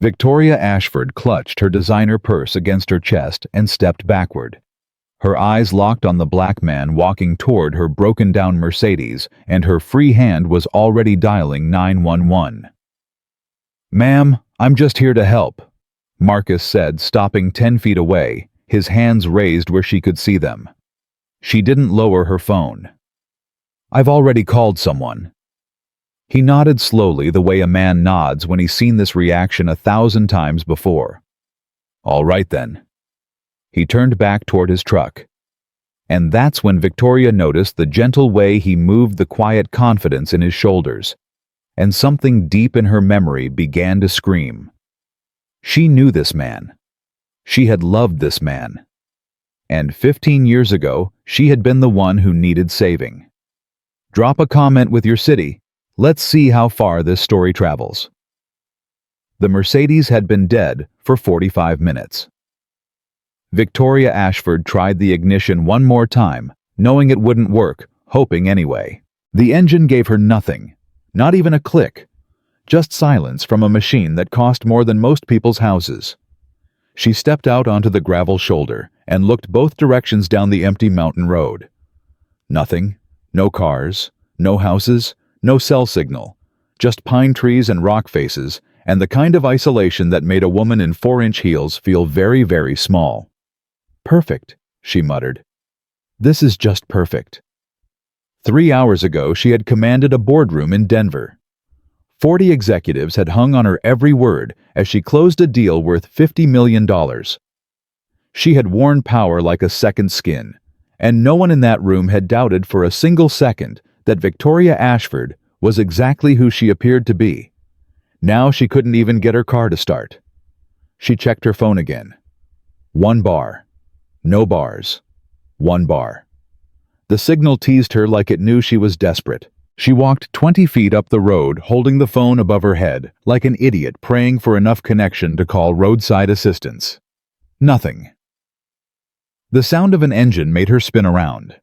Victoria Ashford clutched her designer purse against her chest and stepped backward. Her eyes locked on the black man walking toward her broken-down Mercedes, and her free hand was already dialing 911. "Ma'am, I'm just here to help," Marcus said, stopping 10 feet away, his hands raised where she could see them. She didn't lower her phone. "I've already called someone." He nodded slowly, the way a man nods when he's seen this reaction 1,000 times before. "All right then." He turned back toward his truck. And that's when Victoria noticed the gentle way he moved, the quiet confidence in his shoulders. And something deep in her memory began to scream. She knew this man. She had loved this man. And 15 years ago, she had been the one who needed saving. Drop a comment with your city. Let's see how far this story travels. The Mercedes had been dead for 45 minutes. Victoria Ashford tried the ignition one more time, knowing it wouldn't work, hoping anyway. The engine gave her nothing, not even a click, just silence from a machine that cost more than most people's houses. She stepped out onto the gravel shoulder and looked both directions down the empty mountain road. Nothing, no cars, no houses, no cell signal, just pine trees and rock faces, and the kind of isolation that made a woman in 4-inch heels feel very, very small. "Perfect," she muttered. "This is just perfect." 3 hours ago, she had commanded a boardroom in Denver. 40 executives had hung on her every word as she closed a deal worth $50 million. She had worn power like a second skin, and no one in that room had doubted for a single second that Victoria Ashford was exactly who she appeared to be. Now she couldn't even get her car to start. She checked her phone again. 1 bar. No bars. 1 bar. The signal teased her like it knew she was desperate. She walked 20 feet up the road, holding the phone above her head, like an idiot praying for enough connection to call roadside assistance. Nothing. The sound of an engine made her spin around.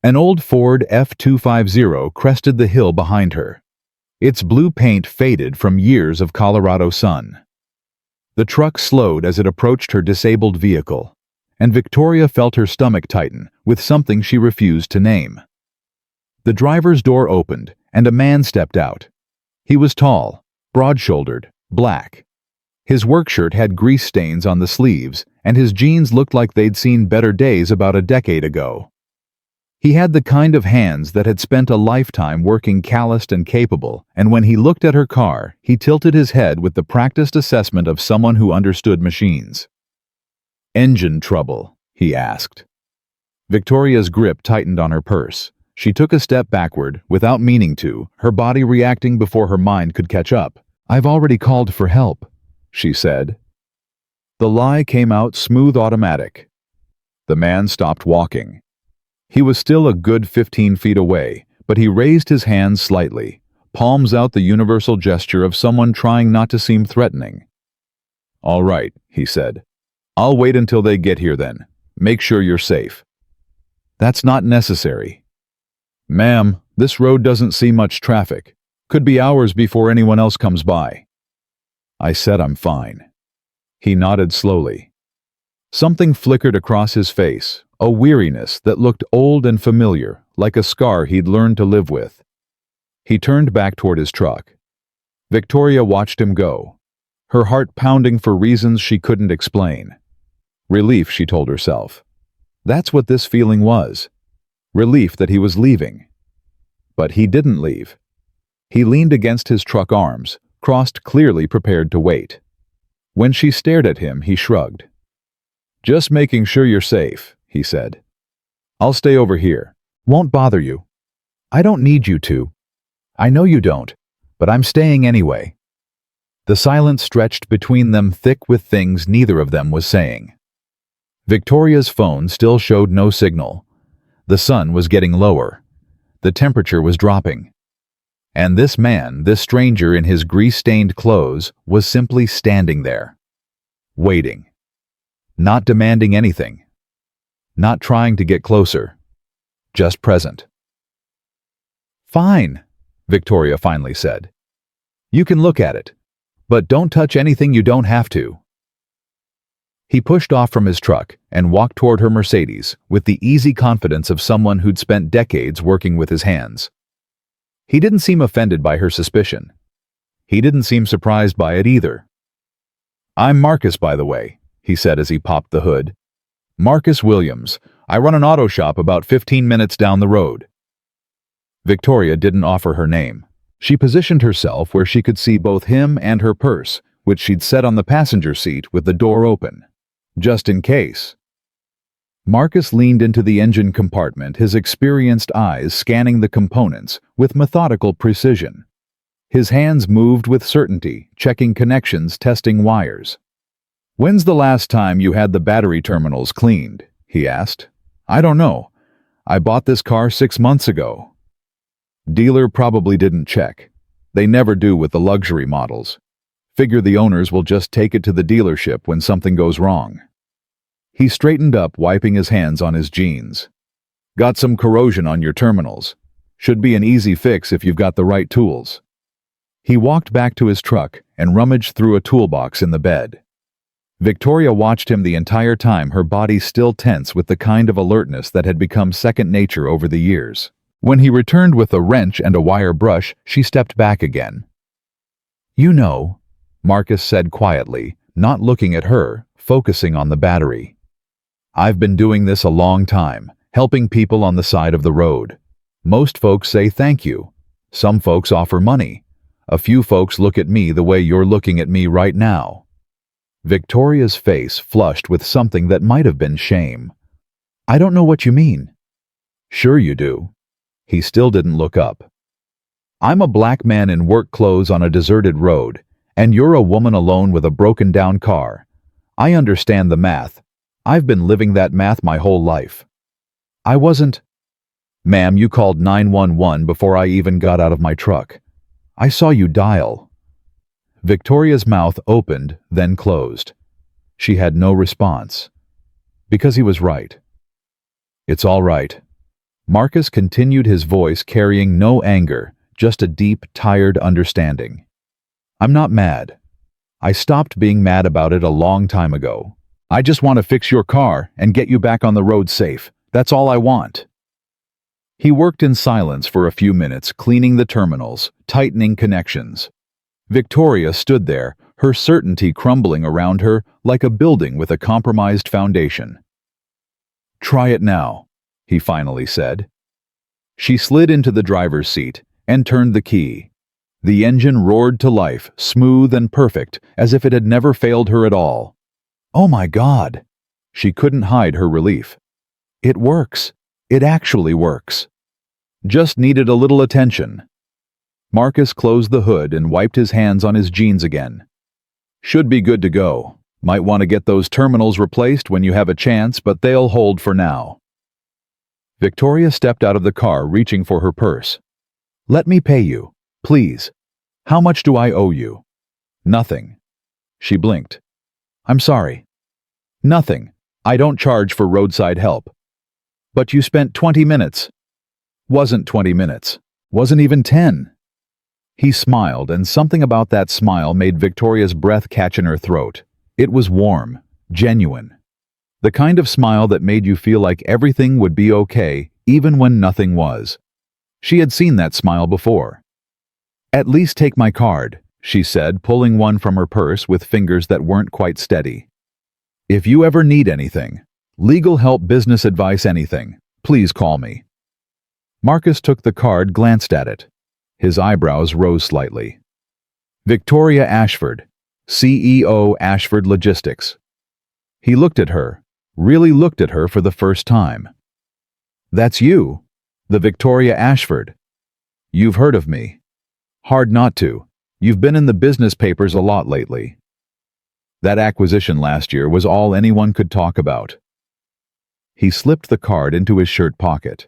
An old Ford F-250 crested the hill behind her. Its blue paint faded from years of Colorado sun. The truck slowed as it approached her disabled vehicle, and Victoria felt her stomach tighten with something she refused to name. The driver's door opened, and a man stepped out. He was tall, broad-shouldered, black. His work shirt had grease stains on the sleeves, and his jeans looked like they'd seen better days about a decade ago. He had the kind of hands that had spent a lifetime working, calloused and capable, and when he looked at her car, he tilted his head with the practiced assessment of someone who understood machines. "Engine trouble?" he asked. Victoria's grip tightened on her purse. She took a step backward, without meaning to, her body reacting before her mind could catch up. "I've already called for help," she said. The lie came out smooth, automatic. The man stopped walking. He was still a good 15 feet away, but he raised his hands slightly, palms out, the universal gesture of someone trying not to seem threatening. "All right," he said. "I'll wait until they get here then. Make sure you're safe." "That's not necessary." "Ma'am, this road doesn't see much traffic. Could be hours before anyone else comes by." "I said I'm fine." He nodded slowly. Something flickered across his face, a weariness that looked old and familiar, like a scar he'd learned to live with. He turned back toward his truck. Victoria watched him go, her heart pounding for reasons she couldn't explain. Relief, she told herself. That's what this feeling was. Relief that he was leaving. But he didn't leave. He leaned against his truck arms, crossed, clearly prepared to wait. When she stared at him, he shrugged. "Just making sure you're safe," he said. "I'll stay over here. Won't bother you. I don't need you to. I know you don't, but I'm staying anyway." The silence stretched between them, thick with things neither of them was saying. Victoria's phone still showed no signal. The sun was getting lower. The temperature was dropping. And this man, this stranger in his grease-stained clothes, was simply standing there, waiting. Not demanding anything. Not trying to get closer. Just present. "Fine," Victoria finally said. "You can look at it. But don't touch anything you don't have to." He pushed off from his truck and walked toward her Mercedes with the easy confidence of someone who'd spent decades working with his hands. He didn't seem offended by her suspicion. He didn't seem surprised by it either. "I'm Marcus, by the way," he said as he popped the hood. "Marcus Williams. I run an auto shop about 15 minutes down the road." Victoria didn't offer her name. She positioned herself where she could see both him and her purse, which she'd set on the passenger seat with the door open. Just in case. Marcus leaned into the engine compartment, his experienced eyes scanning the components with methodical precision. His hands moved with certainty, checking connections, testing wires. "When's the last time you had the battery terminals cleaned?" he asked. "I don't know. I bought this car 6 months ago." Dealer probably didn't check. They never do with the luxury models. Figure the owners will just take it to the dealership when something goes wrong. He straightened up, wiping his hands on his jeans. "Got some corrosion on your terminals. Should be an easy fix if you've got the right tools." He walked back to his truck and rummaged through a toolbox in the bed. Victoria watched him the entire time, her body still tense with the kind of alertness that had become second nature over the years. When he returned with a wrench and a wire brush, she stepped back again. "You know," Marcus said quietly, not looking at her, focusing on the battery. "I've been doing this a long time, helping people on the side of the road. Most folks say thank you. Some folks offer money. A few folks look at me the way you're looking at me right now." Victoria's face flushed with something that might have been shame. "I don't know what you mean." "Sure you do." He still didn't look up. "I'm a black man in work clothes on a deserted road, and you're a woman alone with a broken-down car. I understand the math. I've been living that math my whole life." "I wasn't—" "Ma'am, you called 911 before I even got out of my truck. I saw you dial." Victoria's mouth opened, then closed. She had no response. Because he was right. "It's all right." Marcus continued, his voice carrying no anger, just a deep, tired understanding. "I'm not mad. I stopped being mad about it a long time ago. I just want to fix your car and get you back on the road safe. That's all I want." He worked in silence for a few minutes, cleaning the terminals, tightening connections. Victoria stood there, her certainty crumbling around her like a building with a compromised foundation. "Try it now," he finally said. She slid into the driver's seat and turned the key. The engine roared to life, smooth and perfect, as if it had never failed her at all. "Oh my God!" She couldn't hide her relief. "It works. It actually works. Just needed a little attention." Marcus closed the hood and wiped his hands on his jeans again. "Should be good to go. Might want to get those terminals replaced when you have a chance, but they'll hold for now." Victoria stepped out of the car, reaching for her purse. "Let me pay you, please. How much do I owe you?" "Nothing." She blinked. "I'm sorry." "Nothing. I don't charge for roadside help." "But you spent 20 minutes. "Wasn't 20 minutes. Wasn't even 10. He smiled, and something about that smile made Victoria's breath catch in her throat. It was warm, genuine. The kind of smile that made you feel like everything would be okay, even when nothing was. She had seen that smile before. "At least take my card," she said, pulling one from her purse with fingers that weren't quite steady. "If you ever need anything, legal help, business advice, anything, please call me." Marcus took the card, glanced at it. His eyebrows rose slightly. "Victoria Ashford, CEO, Ashford Logistics." He looked at her, really looked at her for the first time. "That's you, the Victoria Ashford. You've heard of me. Hard not to. You've been in the business papers a lot lately. That acquisition last year was all anyone could talk about." He slipped the card into his shirt pocket.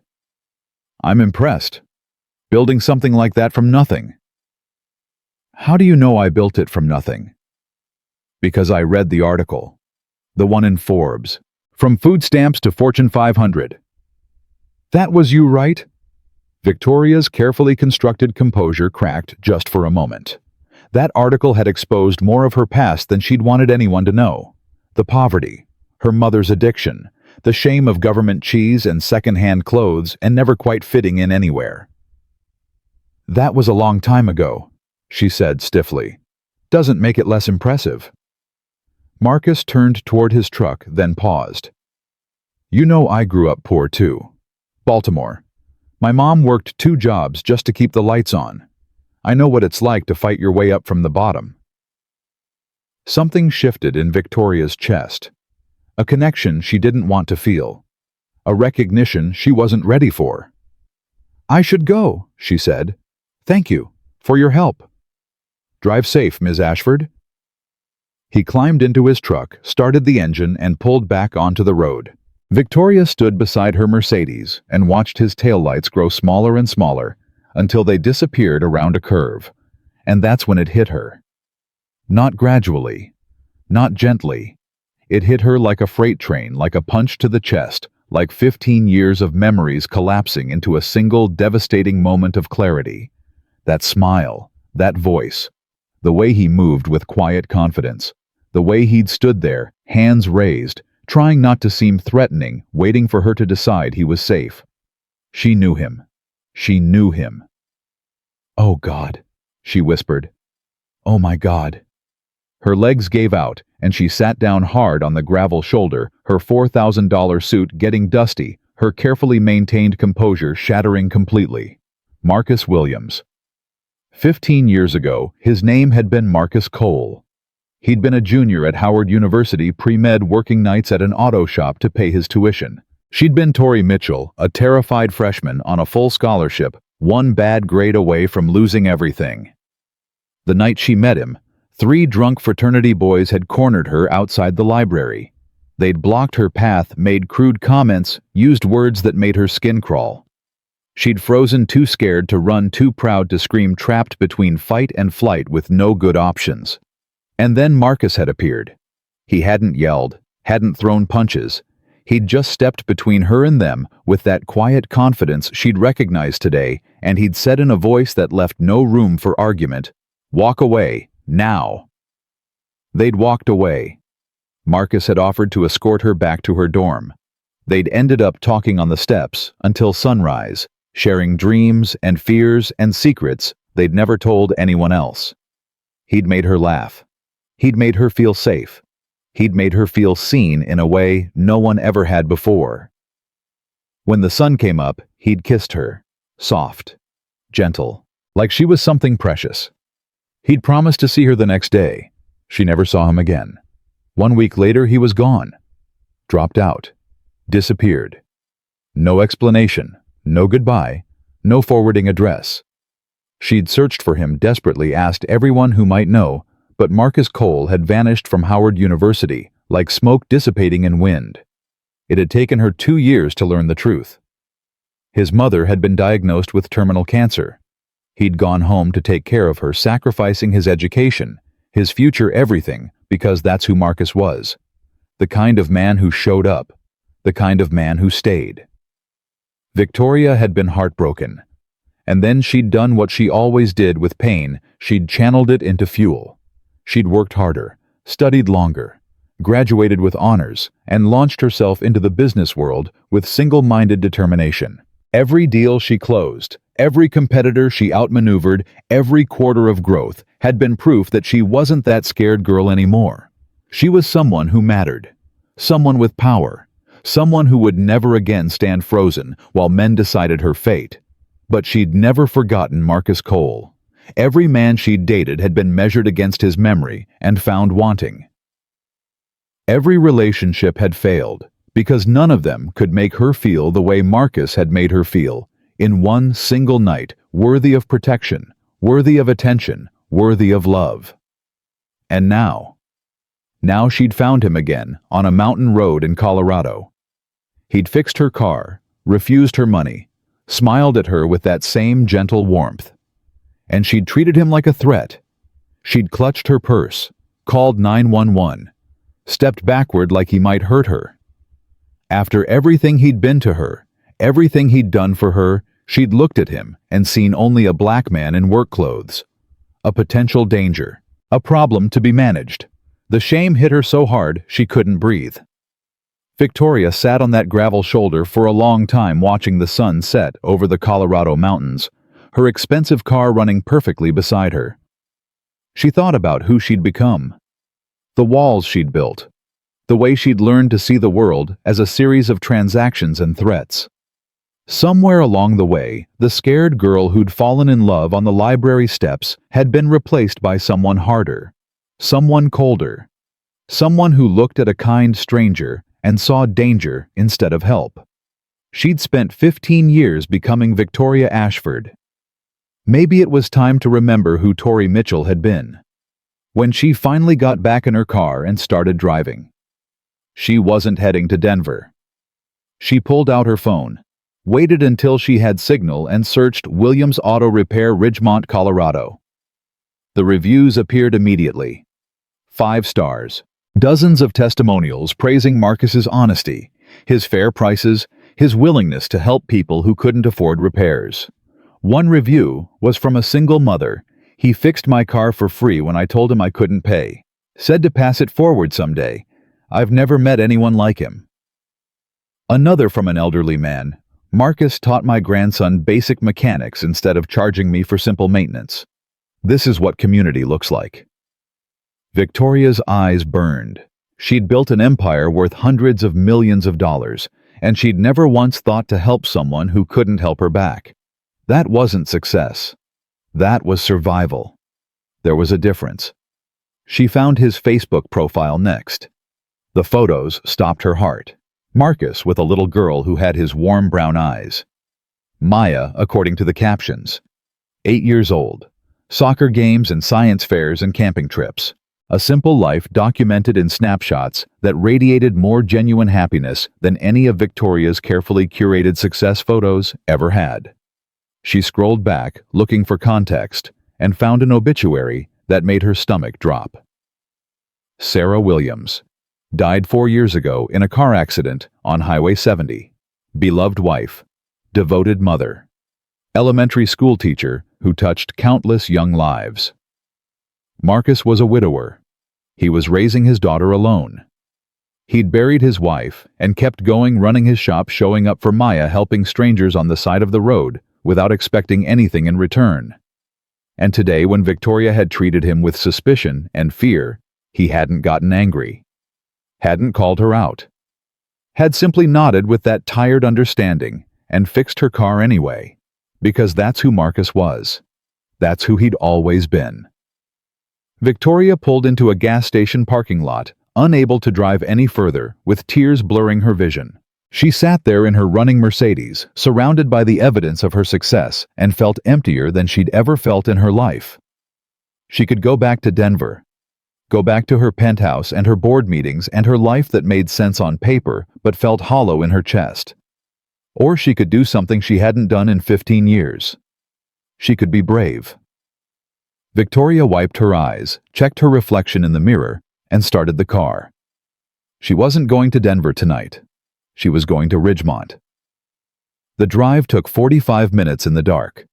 "I'm impressed. Building something like that from nothing." "How do you know I built it from nothing?" "Because I read the article. The one in Forbes. From food stamps to Fortune 500. "That was you, right?" Victoria's carefully constructed composure cracked just for a moment. That article had exposed more of her past than she'd wanted anyone to know. The poverty, her mother's addiction, the shame of government cheese and second-hand clothes and never quite fitting in anywhere. "That was a long time ago," she said stiffly. "Doesn't make it less impressive." Marcus turned toward his truck, then paused. "You know I grew up poor too. Baltimore. My mom worked 2 jobs just to keep the lights on. I know what it's like to fight your way up from the bottom." Something shifted in Victoria's chest. A connection she didn't want to feel. A recognition she wasn't ready for. "I should go," she said. "Thank you for your help." "Drive safe, Ms. Ashford." He climbed into his truck, started the engine, and pulled back onto the road. Victoria stood beside her Mercedes and watched his taillights grow smaller and smaller until they disappeared around a curve. And that's when it hit her. Not gradually, not gently. It hit her like a freight train, like a punch to the chest, like 15 years of memories collapsing into a single devastating moment of clarity. That smile, that voice, the way he moved with quiet confidence, the way he'd stood there, hands raised, trying not to seem threatening, waiting for her to decide he was safe. She knew him. She knew him. "Oh God," she whispered. "Oh my God." Her legs gave out, and she sat down hard on the gravel shoulder, her $4,000 suit getting dusty, her carefully maintained composure shattering completely. Marcus Williams. 15 years ago, his name had been Marcus Cole. He'd been a junior at Howard University pre-med working nights at an auto shop to pay his tuition. She'd been Tori Mitchell, a terrified freshman on a full scholarship, one bad grade away from losing everything. The night she met him, 3 drunk fraternity boys had cornered her outside the library. They'd blocked her path, made crude comments, used words that made her skin crawl. She'd frozen too scared to run, too proud to scream, trapped between fight and flight with no good options. And then Marcus had appeared. He hadn't yelled, hadn't thrown punches. He'd just stepped between her and them with that quiet confidence she'd recognized today, and he'd said in a voice that left no room for argument, "Walk away, now." They'd walked away. Marcus had offered to escort her back to her dorm. They'd ended up talking on the steps until sunrise, sharing dreams and fears and secrets they'd never told anyone else. He'd made her laugh. He'd made her feel safe. He'd made her feel seen in a way no one ever had before. When the sun came up, he'd kissed her, soft, gentle, like she was something precious. He'd promised to see her the next day. She never saw him again. 1 week later, he was gone. Dropped out. Disappeared. No explanation, no goodbye, no forwarding address. She'd searched for him desperately, asked everyone who might know, but Marcus Cole had vanished from Howard University, like smoke dissipating in wind. It had taken her 2 years to learn the truth. His mother had been diagnosed with terminal cancer. He'd gone home to take care of her, sacrificing his education, his future, everything, because that's who Marcus was. The kind of man who showed up. The kind of man who stayed. Victoria had been heartbroken. And then she'd done what she always did with pain. She'd channeled it into fuel. She'd worked harder, studied longer, graduated with honors, and launched herself into the business world with single-minded determination. Every deal she closed, every competitor she outmaneuvered, every quarter of growth had been proof that she wasn't that scared girl anymore. She was someone who mattered, someone with power, someone who would never again stand frozen while men decided her fate. But she'd never forgotten Marcus Cole. Every man she'd dated had been measured against his memory and found wanting. Every relationship had failed because none of them could make her feel the way Marcus had made her feel, in one single night, worthy of protection, worthy of attention, worthy of love. And now she'd found him again on a mountain road in Colorado. He'd fixed her car, refused her money, smiled at her with that same gentle warmth. And she'd treated him like a threat. She'd clutched her purse, called 911, stepped backward like he might hurt her. After everything he'd been to her, everything he'd done for her, she'd looked at him and seen only a black man in work clothes. a potential danger, a problem to be managed. The shame hit her so hard she couldn't breathe. Victoria sat on that gravel shoulder for a long time watching the sun set over the Colorado mountains, her expensive car running perfectly beside her. She thought about who she'd become, the walls she'd built, the way she'd learned to see the world as a series of transactions and threats. Somewhere along the way, the scared girl who'd fallen in love on the library steps had been replaced by someone harder, someone colder, someone who looked at a kind stranger and saw danger instead of help. She'd spent 15 years becoming Victoria Ashford. Maybe it was time to remember who Tori Mitchell had been. When she finally got back in her car and started driving, she wasn't heading to Denver. She pulled out her phone, waited until she had signal, and searched Williams Auto Repair, Ridgemont, Colorado. The reviews appeared immediately. 5 stars. Dozens of testimonials praising Marcus's honesty, his fair prices, his willingness to help people who couldn't afford repairs. One review was from a single mother. "He fixed my car for free when I told him I couldn't pay. Said to pass it forward someday. I've never met anyone like him." Another from an elderly man. "Marcus taught my grandson basic mechanics instead of charging me for simple maintenance. This is what community looks like." Victoria's eyes burned. She'd built an empire worth hundreds of millions of dollars, and she'd never once thought to help someone who couldn't help her back. That wasn't success. That was survival. There was a difference. She found his Facebook profile next. The photos stopped her heart. Marcus with a little girl who had his warm brown eyes. Maya, according to the captions. 8 years old. Soccer games and science fairs and camping trips. A simple life documented in snapshots that radiated more genuine happiness than any of Victoria's carefully curated success photos ever had. She scrolled back, looking for context, and found an obituary that made her stomach drop. Sarah Williams. Died 4 years ago in a car accident on Highway 70. Beloved wife. Devoted mother. Elementary school teacher who touched countless young lives. Marcus was a widower. He was raising his daughter alone. He'd buried his wife and kept going, running his shop, showing up for Maya, helping strangers on the side of the road without expecting anything in return. And today, when Victoria had treated him with suspicion and fear, he hadn't gotten angry. Hadn't called her out. Had simply nodded with that tired understanding and fixed her car anyway. Because that's who Marcus was. That's who he'd always been. Victoria pulled into a gas station parking lot, unable to drive any further, with tears blurring her vision. She sat there in her running Mercedes, surrounded by the evidence of her success, and felt emptier than she'd ever felt in her life. She could go back to Denver. Go back to her penthouse and her board meetings and her life that made sense on paper but felt hollow in her chest. Or she could do something she hadn't done in 15 years. She could be brave. Victoria wiped her eyes, checked her reflection in the mirror, and started the car. She wasn't going to Denver tonight. She was going to Ridgemont. The drive took 45 minutes in the dark.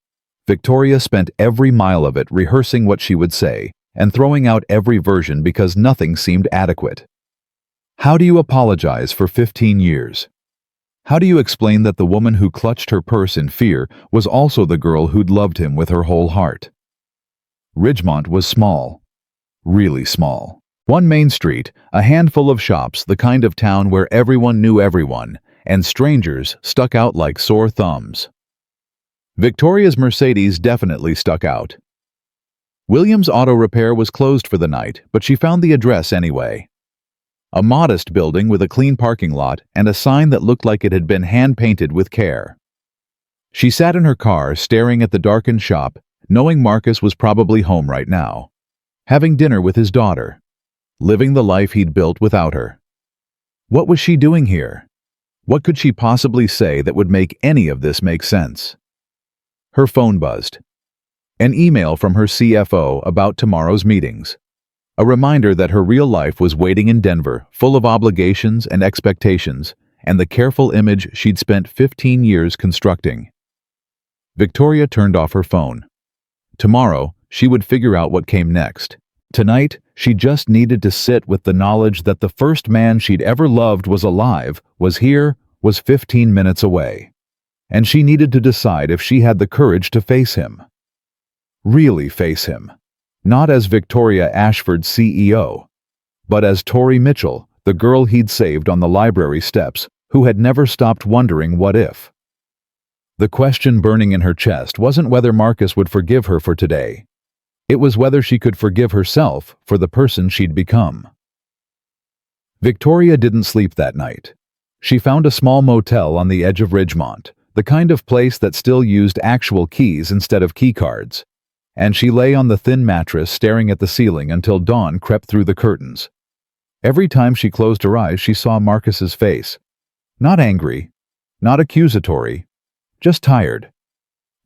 Victoria spent every mile of it rehearsing what she would say and throwing out every version because nothing seemed adequate. How do you apologize for 15 years? How do you explain that the woman who clutched her purse in fear was also the girl who'd loved him with her whole heart? Ridgemont was small. Really small. One main street, a handful of shops, the kind of town where everyone knew everyone, and strangers stuck out like sore thumbs. Victoria's Mercedes definitely stuck out. Williams Auto Repair was closed for the night, but she found the address anyway. A modest building with a clean parking lot and a sign that looked like it had been hand-painted with care. She sat in her car, staring at the darkened shop, knowing Marcus was probably home right now, having dinner with his daughter, living the life he'd built without her. What was she doing here? What could she possibly say that would make any of this make sense? Her phone buzzed. An email from her CFO about tomorrow's meetings. A reminder that her real life was waiting in Denver, full of obligations and expectations, and the careful image she'd spent 15 years constructing. Victoria turned off her phone. Tomorrow, she would figure out what came next. Tonight, she just needed to sit with the knowledge that the first man she'd ever loved was alive, was here, was 15 minutes away. And she needed to decide if she had the courage to face him. Really face him. Not as Victoria Ashford's CEO, but as Tori Mitchell, the girl he'd saved on the library steps, who had never stopped wondering what if. The question burning in her chest wasn't whether Marcus would forgive her for today. It was whether she could forgive herself for the person she'd become. Victoria didn't sleep that night. She found a small motel on the edge of Ridgemont, the kind of place that still used actual keys instead of keycards, and she lay on the thin mattress staring at the ceiling until dawn crept through the curtains. Every time she closed her eyes, she saw Marcus's face. Not angry, not accusatory, just tired.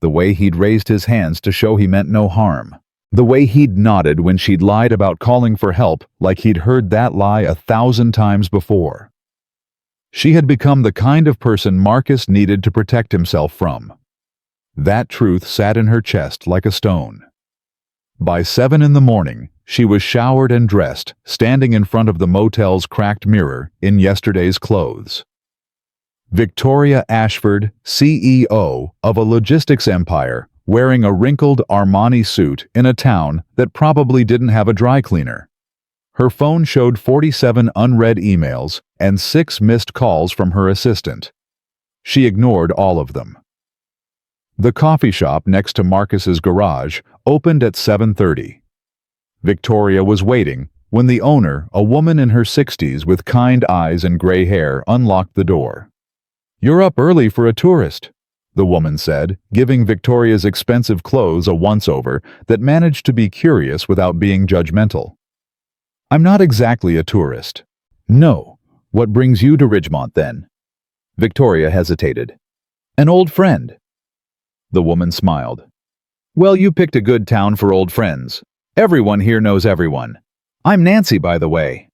The way he'd raised his hands to show he meant no harm. The way he'd nodded when she'd lied about calling for help, like he'd heard that lie 1,000 times before. She had become the kind of person Marcus needed to protect himself from. That truth sat in her chest like a stone. By 7 in the morning, she was showered and dressed, standing in front of the motel's cracked mirror in yesterday's clothes. Victoria Ashford, CEO of a logistics empire, wearing a wrinkled Armani suit in a town that probably didn't have a dry cleaner. Her phone showed 47 unread emails and 6 missed calls from her assistant. She ignored all of them. The coffee shop next to Marcus's garage opened at 7:30. Victoria was waiting when the owner, a woman in her 60s with kind eyes and gray hair, unlocked the door. "You're up early for a tourist," the woman said, giving Victoria's expensive clothes a once-over that managed to be curious without being judgmental. "I'm not exactly a tourist." "No. What brings you to Ridgemont, then?" Victoria hesitated. "An old friend." The woman smiled. "Well, you picked a good town for old friends. Everyone here knows everyone. I'm Nancy, by the way."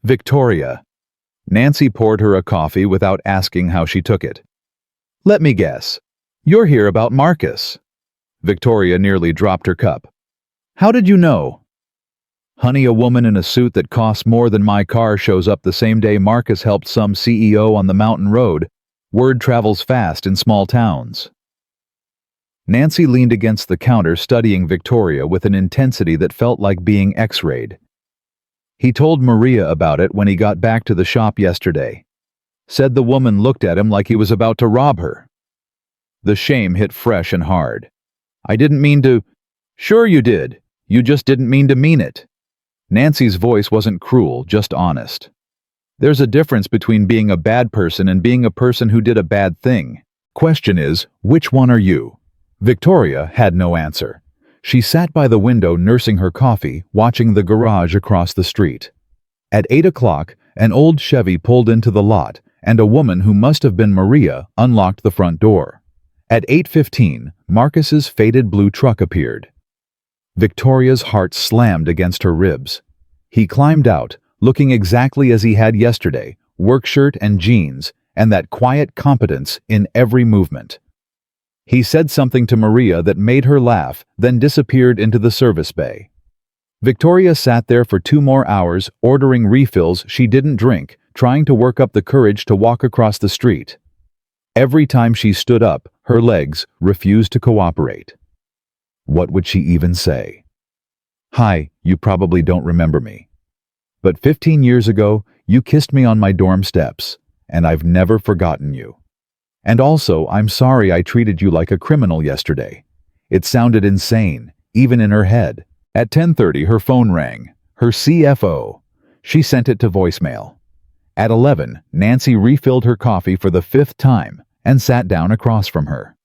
"Victoria." Nancy poured her a coffee without asking how she took it. "Let me guess. You're here about Marcus." Victoria nearly dropped her cup. "How did you know?" "Honey, a woman in a suit that costs more than my car shows up the same day Marcus helped some CEO on the mountain road. Word travels fast in small towns." Nancy leaned against the counter studying Victoria with an intensity that felt like being X-rayed. "He told Maria about it when he got back to the shop yesterday. Said the woman looked at him like he was about to rob her." The shame hit fresh and hard. "I didn't mean to—" "Sure you did. You just didn't mean to mean it." Nancy's voice wasn't cruel, just honest. "There's a difference between being a bad person and being a person who did a bad thing. Question is, which one are you?" Victoria had no answer. She sat by the window nursing her coffee, watching the garage across the street. At 8 o'clock, an old Chevy pulled into the lot, and a woman who must have been Maria unlocked the front door. At 8:15, Marcus's faded blue truck appeared. Victoria's heart slammed against her ribs. He climbed out, looking exactly as he had yesterday, work shirt and jeans, and that quiet competence in every movement. He said something to Maria that made her laugh, then disappeared into the service bay. Victoria sat there for 2 more hours, ordering refills she didn't drink, trying to work up the courage to walk across the street. Every time she stood up, her legs refused to cooperate. What would she even say? "Hi, you probably don't remember me. But 15 years ago, you kissed me on my dorm steps, and I've never forgotten you. And also, I'm sorry I treated you like a criminal yesterday." It sounded insane, even in her head. At 10:30, her phone rang. Her CFO. She sent it to voicemail. At 11, Nancy refilled her coffee for the 5th time and sat down across from her.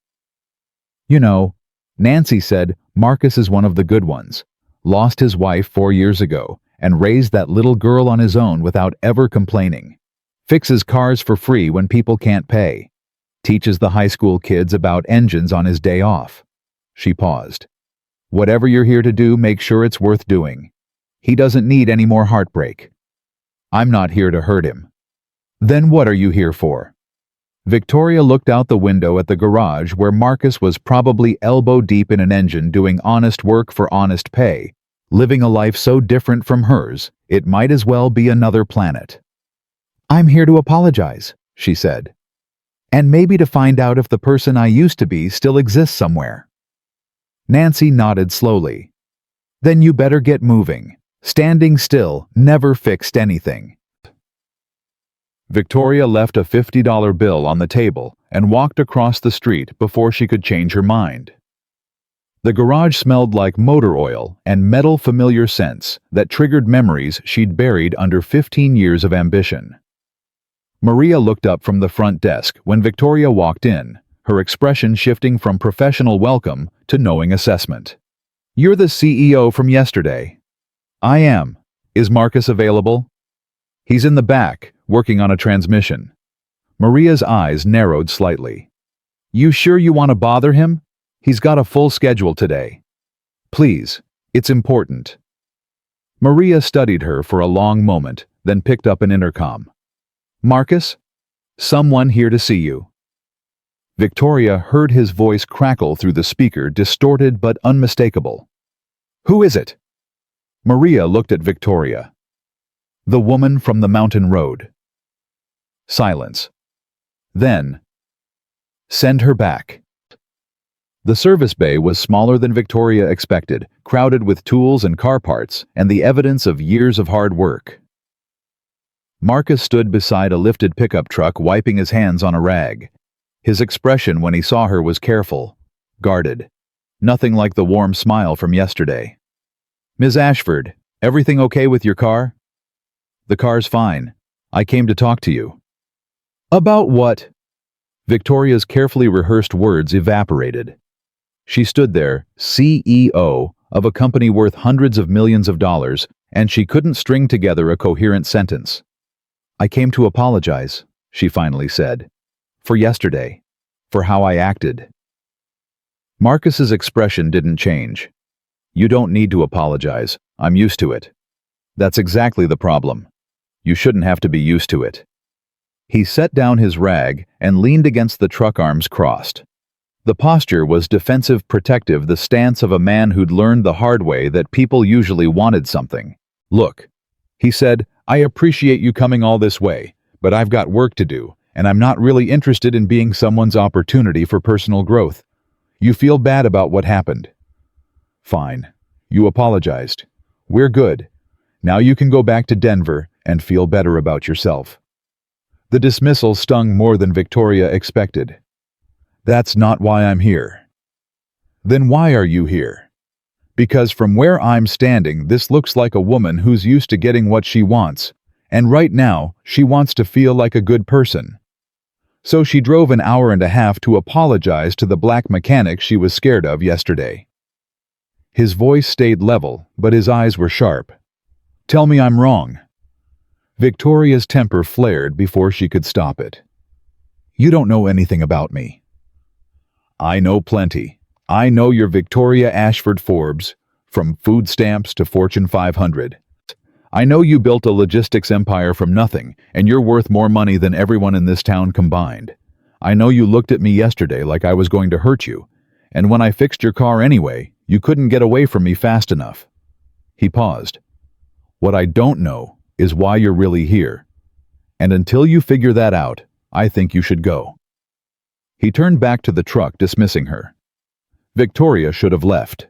"You know," Nancy said, "Marcus is one of the good ones. Lost his wife 4 years ago and raised that little girl on his own without ever complaining. Fixes cars for free when people can't pay. Teaches the high school kids about engines on his day off." She paused. "Whatever you're here to do, make sure it's worth doing. He doesn't need any more heartbreak." "I'm not here to hurt him." "Then what are you here for?" Victoria looked out the window at the garage where Marcus was probably elbow-deep in an engine doing honest work for honest pay, living a life so different from hers, it might as well be another planet. "I'm here to apologize," she said. "And maybe to find out if the person I used to be still exists somewhere." Nancy nodded slowly. "Then you better get moving. Standing still never fixed anything." Victoria left a $50 bill on the table and walked across the street before she could change her mind. The garage smelled like motor oil and metal familiar scents that triggered memories she'd buried under 15 years of ambition. Maria looked up from the front desk when Victoria walked in, her expression shifting from professional welcome to knowing assessment. "You're the CEO from yesterday." "I am. Is Marcus available?" "He's in the back, working on a transmission." Maria's eyes narrowed slightly. "You sure you want to bother him? He's got a full schedule today." "Please, it's important." Maria studied her for a long moment, then picked up an intercom. "Marcus? Someone here to see you." Victoria heard his voice crackle through the speaker, distorted but unmistakable. "Who is it?" Maria looked at Victoria. "The woman from the mountain road." Silence. Then, "Send her back." The service bay was smaller than Victoria expected, crowded with tools and car parts, and the evidence of years of hard work. Marcus stood beside a lifted pickup truck, wiping his hands on a rag. His expression when he saw her was careful, guarded. Nothing like the warm smile from yesterday. "Ms. Ashford, everything okay with your car?" "The car's fine. I came to talk to you." "About what?" Victoria's carefully rehearsed words evaporated. She stood there, CEO of a company worth hundreds of millions of dollars, and she couldn't string together a coherent sentence. "I came to apologize," she finally said. "For yesterday. For how I acted." Marcus's expression didn't change. "You don't need to apologize. I'm used to it." "That's exactly the problem. You shouldn't have to be used to it." He set down his rag and leaned against the truck, arms crossed. The posture was defensive, protective, the stance of a man who'd learned the hard way that people usually wanted something. "Look," he said, "I appreciate you coming all this way, but I've got work to do, and I'm not really interested in being someone's opportunity for personal growth. You feel bad about what happened. Fine. You apologized. We're good. Now you can go back to Denver and feel better about yourself." The dismissal stung more than Victoria expected. "That's not why I'm here." "Then why are you here?" "Because from where I'm standing, this looks like a woman who's used to getting what she wants, and right now, she wants to feel like a good person. So she drove an hour and a half to apologize to the black mechanic she was scared of yesterday." His voice stayed level, but his eyes were sharp. "Tell me I'm wrong." Victoria's temper flared before she could stop it. "You don't know anything about me." "I know plenty. I know you're Victoria Ashford Forbes, from food stamps to Fortune 500. I know you built a logistics empire from nothing, and you're worth more money than everyone in this town combined. I know you looked at me yesterday like I was going to hurt you, and when I fixed your car anyway, you couldn't get away from me fast enough." He paused. "What I don't know is why you're really here. And until you figure that out, I think you should go." He turned back to the truck, dismissing her. Victoria should have left.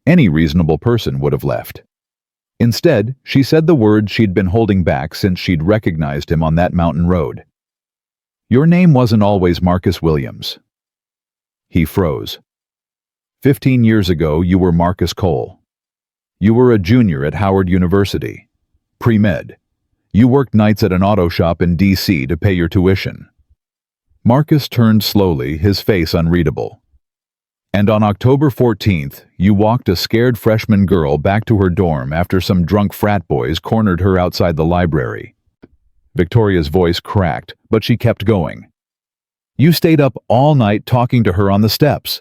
Any reasonable person would have left. Instead, she said the words she'd been holding back since she'd recognized him on that mountain road. "Your name wasn't always Marcus Williams." He froze. 15 years ago, you were Marcus Cole. You were a junior at Howard University. Pre-med. You worked nights at an auto shop in D.C. to pay your tuition. Marcus turned slowly, his face unreadable. "And on October 14th, you walked a scared freshman girl back to her dorm after some drunk frat boys cornered her outside the library." Victoria's voice cracked, but she kept going. "You stayed up all night talking to her on the steps.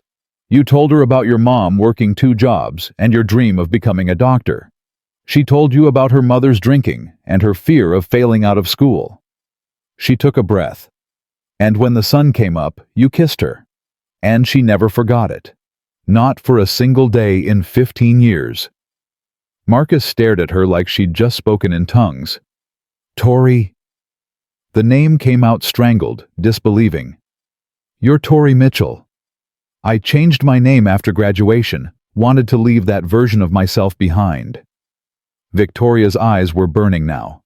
You told her about your mom working 2 jobs and your dream of becoming a doctor. She told you about her mother's drinking and her fear of failing out of school." She took a breath. And when the sun came up, you kissed her. And she never forgot it. Not for a single day in 15 years. Marcus stared at her like she'd just spoken in tongues. Tori. The name came out strangled, disbelieving. You're Tori Mitchell. I changed my name after graduation, wanted to leave that version of myself behind. Victoria's eyes were burning now.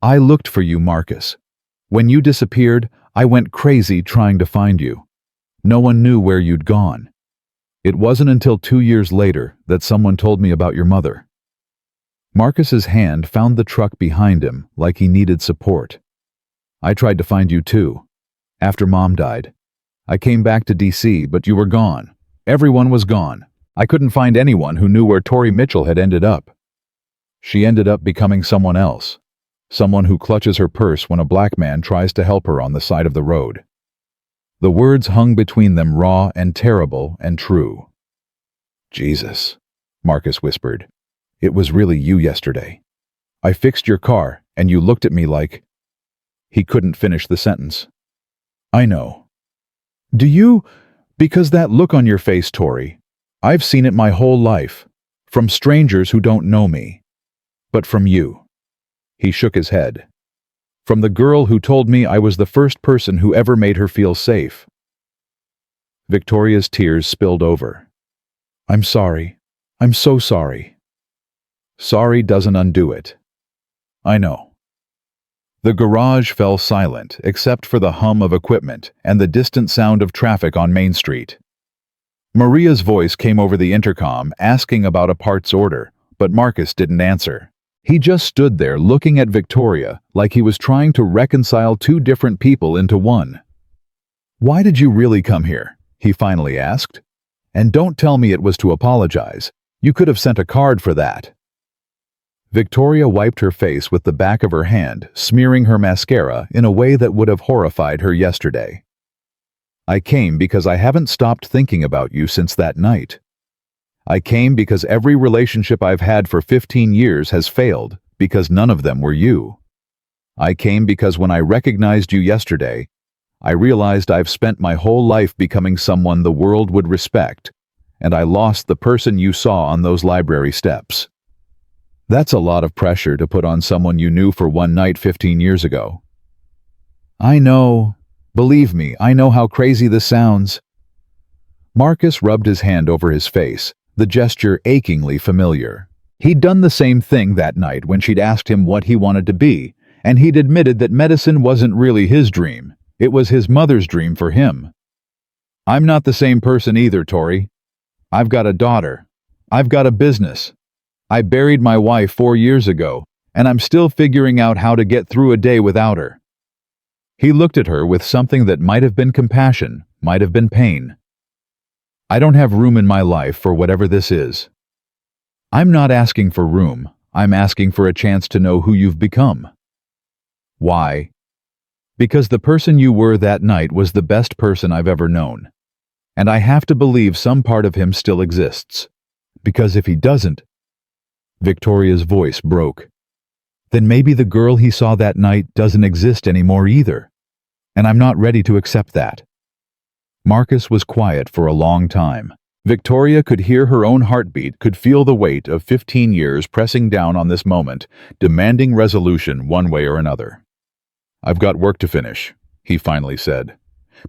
I looked for you, Marcus. When you disappeared, I went crazy trying to find you. No one knew where you'd gone. It wasn't until 2 years later that someone told me about your mother. Marcus's hand found the truck behind him like he needed support. I tried to find you too. After Mom died. I came back to DC, but you were gone. Everyone was gone. I couldn't find anyone who knew where Tori Mitchell had ended up. She ended up becoming someone else. Someone who clutches her purse when a black man tries to help her on the side of the road. The words hung between them raw and terrible and true. Jesus, Marcus whispered. It was really you yesterday. I fixed your car, and you looked at me like... He couldn't finish the sentence. I know. Do you... Because that look on your face, Tori. I've seen it my whole life. From strangers who don't know me. But from you. He shook his head. From the girl who told me I was the first person who ever made her feel safe. Victoria's tears spilled over. I'm sorry. I'm so sorry. Sorry doesn't undo it. I know. The garage fell silent except for the hum of equipment and the distant sound of traffic on Main Street. Maria's voice came over the intercom asking about a parts order, but Marcus didn't answer. He just stood there looking at Victoria like he was trying to reconcile two different people into one. Why did you really come here? He finally asked. And don't tell me it was to apologize. You could have sent a card for that. Victoria wiped her face with the back of her hand, smearing her mascara in a way that would have horrified her yesterday. I came because I haven't stopped thinking about you since that night. I came because every relationship I've had for 15 years has failed, because none of them were you. I came because when I recognized you yesterday, I realized I've spent my whole life becoming someone the world would respect, and I lost the person you saw on those library steps. That's a lot of pressure to put on someone you knew for one night 15 years ago. I know. Believe me, I know how crazy this sounds. Marcus rubbed his hand over his face, the gesture achingly familiar. He'd done the same thing that night when she'd asked him what he wanted to be, and he'd admitted that medicine wasn't really his dream. It was his mother's dream for him. I'm not the same person either, Tori. I've got a daughter. I've got a business. I buried my wife 4 years ago, and I'm still figuring out how to get through a day without her. He looked at her with something that might have been compassion, might have been pain. I don't have room in my life for whatever this is. I'm not asking for room. I'm asking for a chance to know who you've become. Why? Because the person you were that night was the best person I've ever known. And I have to believe some part of him still exists. Because if he doesn't... Victoria's voice broke. Then maybe the girl he saw that night doesn't exist anymore either. And I'm not ready to accept that. Marcus was quiet for a long time. Victoria could hear her own heartbeat, could feel the weight of 15 years pressing down on this moment, demanding resolution one way or another. I've got work to finish, he finally said.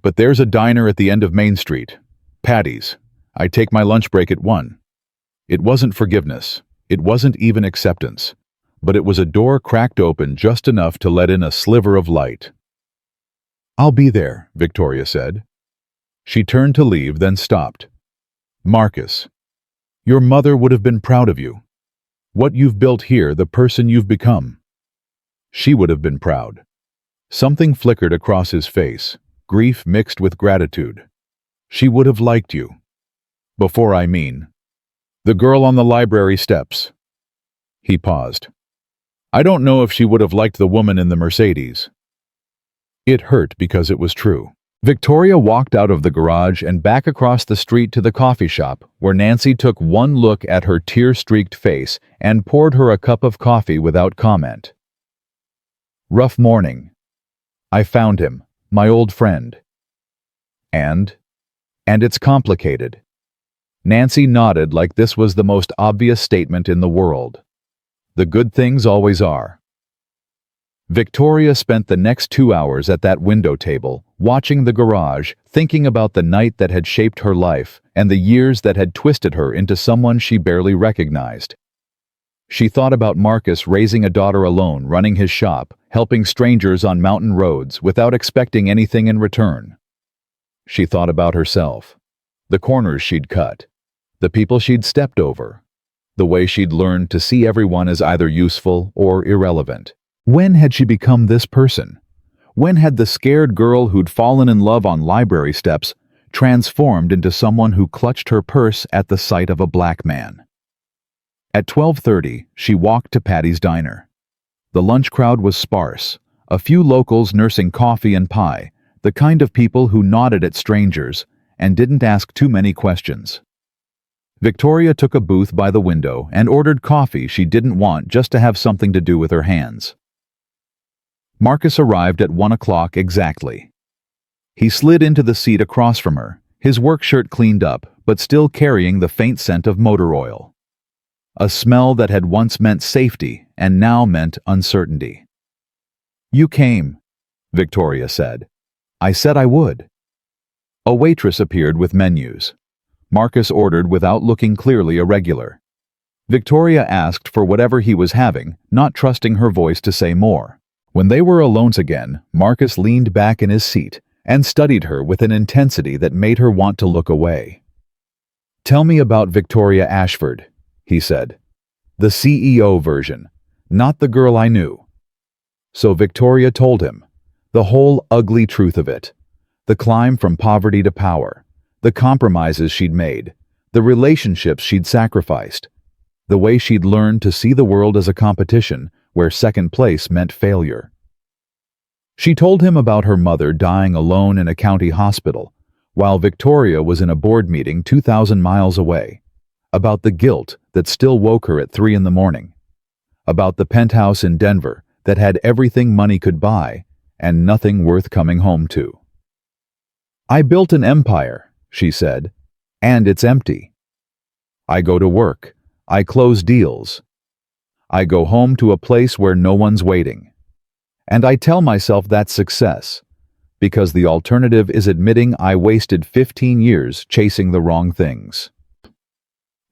But there's a diner at the end of Main Street. Patty's. I take my lunch break at 1. It wasn't forgiveness. It wasn't even acceptance. But it was a door cracked open just enough to let in a sliver of light. I'll be there, Victoria said. She turned to leave, then stopped. Marcus, your mother would have been proud of you. What you've built here, the person you've become. She would have been proud. Something flickered across his face, grief mixed with gratitude. She would have liked you. Before I mean, the girl on the library steps. He paused. I don't know if she would have liked the woman in the Mercedes. It hurt because it was true. Victoria walked out of the garage and back across the street to the coffee shop, where Nancy took one look at her tear-streaked face and poured her a cup of coffee without comment. Rough morning. I found him, My old friend. And? And it's complicated. Nancy nodded like this was the most obvious statement in the world. The good things always are. Victoria spent the next 2 hours at that window table, watching the garage, thinking about the night that had shaped her life and the years that had twisted her into someone she barely recognized. She thought about Marcus raising a daughter alone, running his shop, helping strangers on mountain roads without expecting anything in return. She thought about herself, the corners she'd cut, the people she'd stepped over, the way she'd learned to see everyone as either useful or irrelevant. When had she become this person? When had the scared girl who'd fallen in love on library steps transformed into someone who clutched her purse at the sight of a black man? At 12:30, she walked to Patty's diner. The lunch crowd was sparse, a few locals nursing coffee and pie, the kind of people who nodded at strangers and didn't ask too many questions. Victoria took a booth by the window and ordered coffee she didn't want just to have something to do with her hands. Marcus arrived at 1 o'clock exactly. He slid into the seat across from her, his work shirt cleaned up, but still carrying the faint scent of motor oil. A smell that had once meant safety and now meant uncertainty. "You came," Victoria said. "I said I would." A waitress appeared with menus. Marcus ordered without looking clearly irregular. Victoria asked for whatever he was having, not trusting her voice to say more. When they were alone again, Marcus leaned back in his seat and studied her with an intensity that made her want to look away. "Tell me about Victoria Ashford," he said. "The CEO version, not the girl I knew." So Victoria told him, the whole ugly truth of it, the climb from poverty to power, the compromises she'd made, the relationships she'd sacrificed, the way she'd learned to see the world as a competition where second place meant failure. She told him about her mother dying alone in a county hospital, while Victoria was in a board meeting 2,000 miles away, about the guilt that still woke her at 3 in the morning, about the penthouse in Denver that had everything money could buy and nothing worth coming home to. "I built an empire," she said, "and it's empty. I go to work, I close deals. I go home to a place where no one's waiting. And I tell myself that's success, because the alternative is admitting I wasted 15 years chasing the wrong things."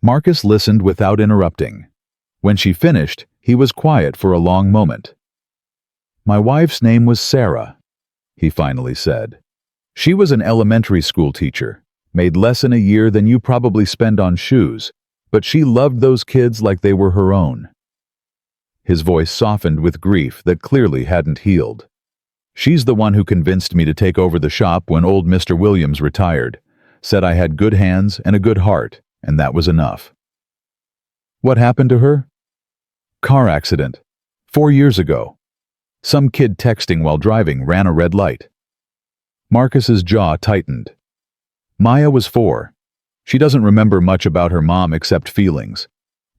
Marcus listened without interrupting. When she finished, he was quiet for a long moment. "My wife's name was Sarah," he finally said. "She was an elementary school teacher, made less in a year than you probably spend on shoes, but she loved those kids like they were her own." His voice softened with grief that clearly hadn't healed. "She's the one who convinced me to take over the shop when old Mr. Williams retired, said I had good hands and a good heart, and that was enough." "What happened to her?" "Car accident. 4 years ago. Some kid texting while driving ran a red light." Marcus's jaw tightened. "Maya was 4. She doesn't remember much about her mom except feelings.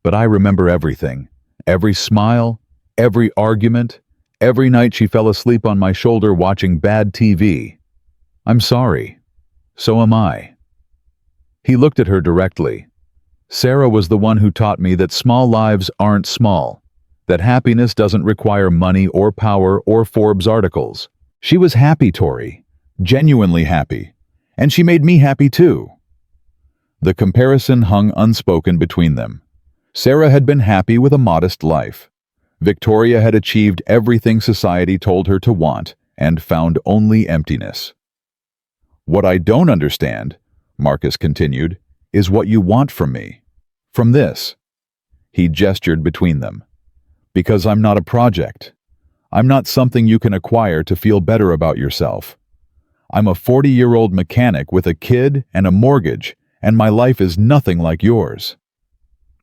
But I remember everything. Every smile, every argument, every night she fell asleep on my shoulder watching bad TV. I'm sorry. So am I." He looked at her directly. "Sarah was the one who taught me that small lives aren't small, that happiness doesn't require money or power or Forbes articles. She was happy, Tori, genuinely happy, and she made me happy too." The comparison hung unspoken between them. Sarah had been happy with a modest life. Victoria had achieved everything society told her to want and found only emptiness. "What I don't understand," Marcus continued, "is what you want from me. From this." He gestured between them. "Because I'm not a project. I'm not something you can acquire to feel better about yourself. I'm a 40-year-old mechanic with a kid and a mortgage, and my life is nothing like yours."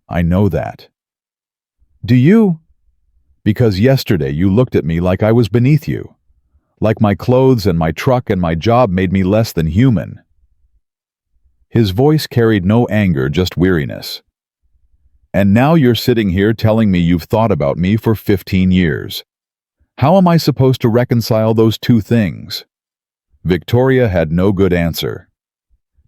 "I know that." "Do you?" "Because yesterday you looked at me like I was beneath you. Like my clothes and my truck and my job made me less than human." His voice carried no anger, just weariness. "And now you're sitting here telling me you've thought about me for 15 years. How am I supposed to reconcile those two things?" Victoria had no good answer.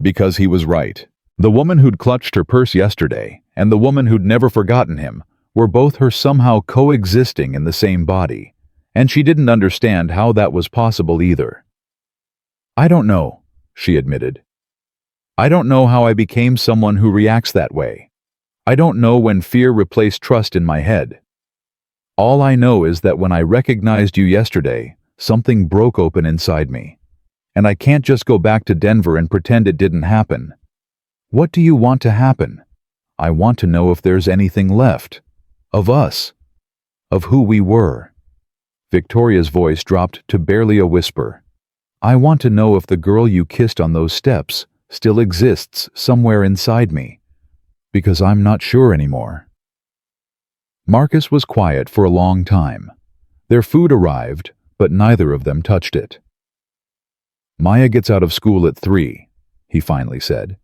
Because he was right. The woman who'd clutched her purse yesterday and the woman who'd never forgotten him were both her somehow coexisting in the same body, and she didn't understand how that was possible either. "I don't know," she admitted. "I don't know how I became someone who reacts that way. I don't know when fear replaced trust in my head. All I know is that when I recognized you yesterday, something broke open inside me. And I can't just go back to Denver and pretend it didn't happen. What do you want to happen? I want to know if there's anything left. Of us. Of who we were." Victoria's voice dropped to barely a whisper. "I want to know if the girl you kissed on those steps still exists somewhere inside me. Because I'm not sure anymore." Marcus was quiet for a long time. Their food arrived, but neither of them touched it. "Maya gets out of school at 3, he finally said.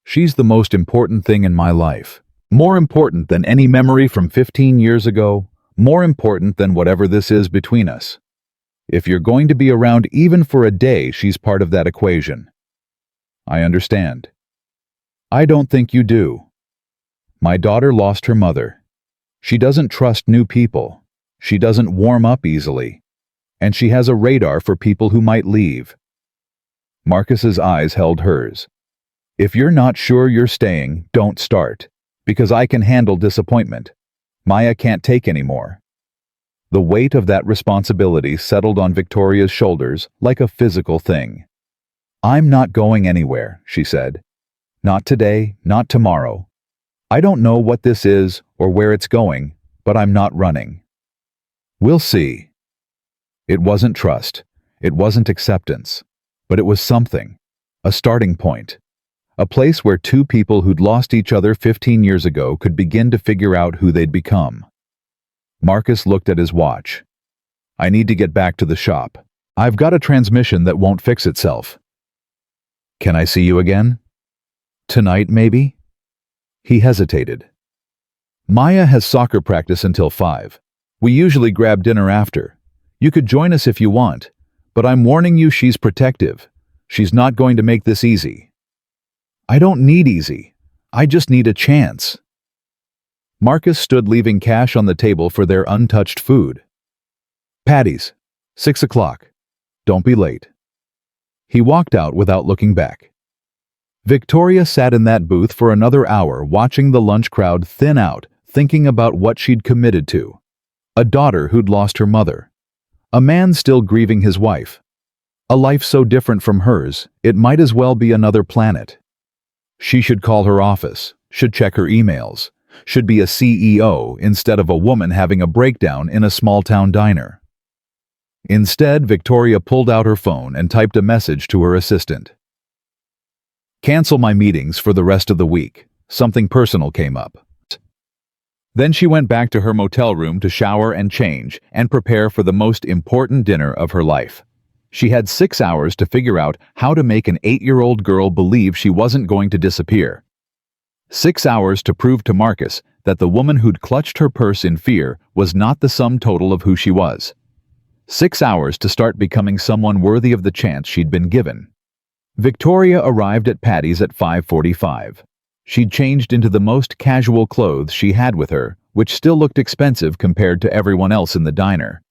"She's the most important thing in my life. More important than any memory from 15 years ago, more important than whatever this is between us. If you're going to be around even for a day, she's part of that equation." "I understand." "I don't think you do. My daughter lost her mother. She doesn't trust new people. She doesn't warm up easily. And she has a radar for people who might leave." Marcus's eyes held hers. "If you're not sure you're staying, don't start. Because I can handle disappointment. Maya can't take any more." The weight of that responsibility settled on Victoria's shoulders like a physical thing. "I'm not going anywhere," she said. "Not today, not tomorrow. I don't know what this is or where it's going, but I'm not running. We'll see." It wasn't trust. It wasn't acceptance. But it was something. A starting point. A place where two people who'd lost each other 15 years ago could begin to figure out who they'd become. Marcus looked at his watch. "I need to get back to the shop. I've got a transmission that won't fix itself." "Can I see you again?" "Tonight, maybe?" He hesitated. "Maya has soccer practice until 5. We usually grab dinner after. You could join us if you want, but I'm warning you she's protective. She's not going to make this easy." "I don't need easy. I just need a chance." Marcus stood, leaving cash on the table for their untouched food. "Patty's, 6 o'clock. Don't be late." He walked out without looking back. Victoria sat in that booth for another hour, watching the lunch crowd thin out, thinking about what she'd committed to. A daughter who'd lost her mother. A man still grieving his wife. A life so different from hers, it might as well be another planet. She should call her office, should check her emails, should be a CEO instead of a woman having a breakdown in a small-town diner. Instead, Victoria pulled out her phone and typed a message to her assistant. "Cancel my meetings for the rest of the week. Something personal came up." Then she went back to her motel room to shower and change and prepare for the most important dinner of her life. She had 6 hours to figure out how to make an 8-year-old girl believe she wasn't going to disappear. 6 hours to prove to Marcus that the woman who'd clutched her purse in fear was not the sum total of who she was. 6 hours to start becoming someone worthy of the chance she'd been given. Victoria arrived at Patty's at 5:45. She'd changed into the most casual clothes she had with her, which still looked expensive compared to everyone else in the diner.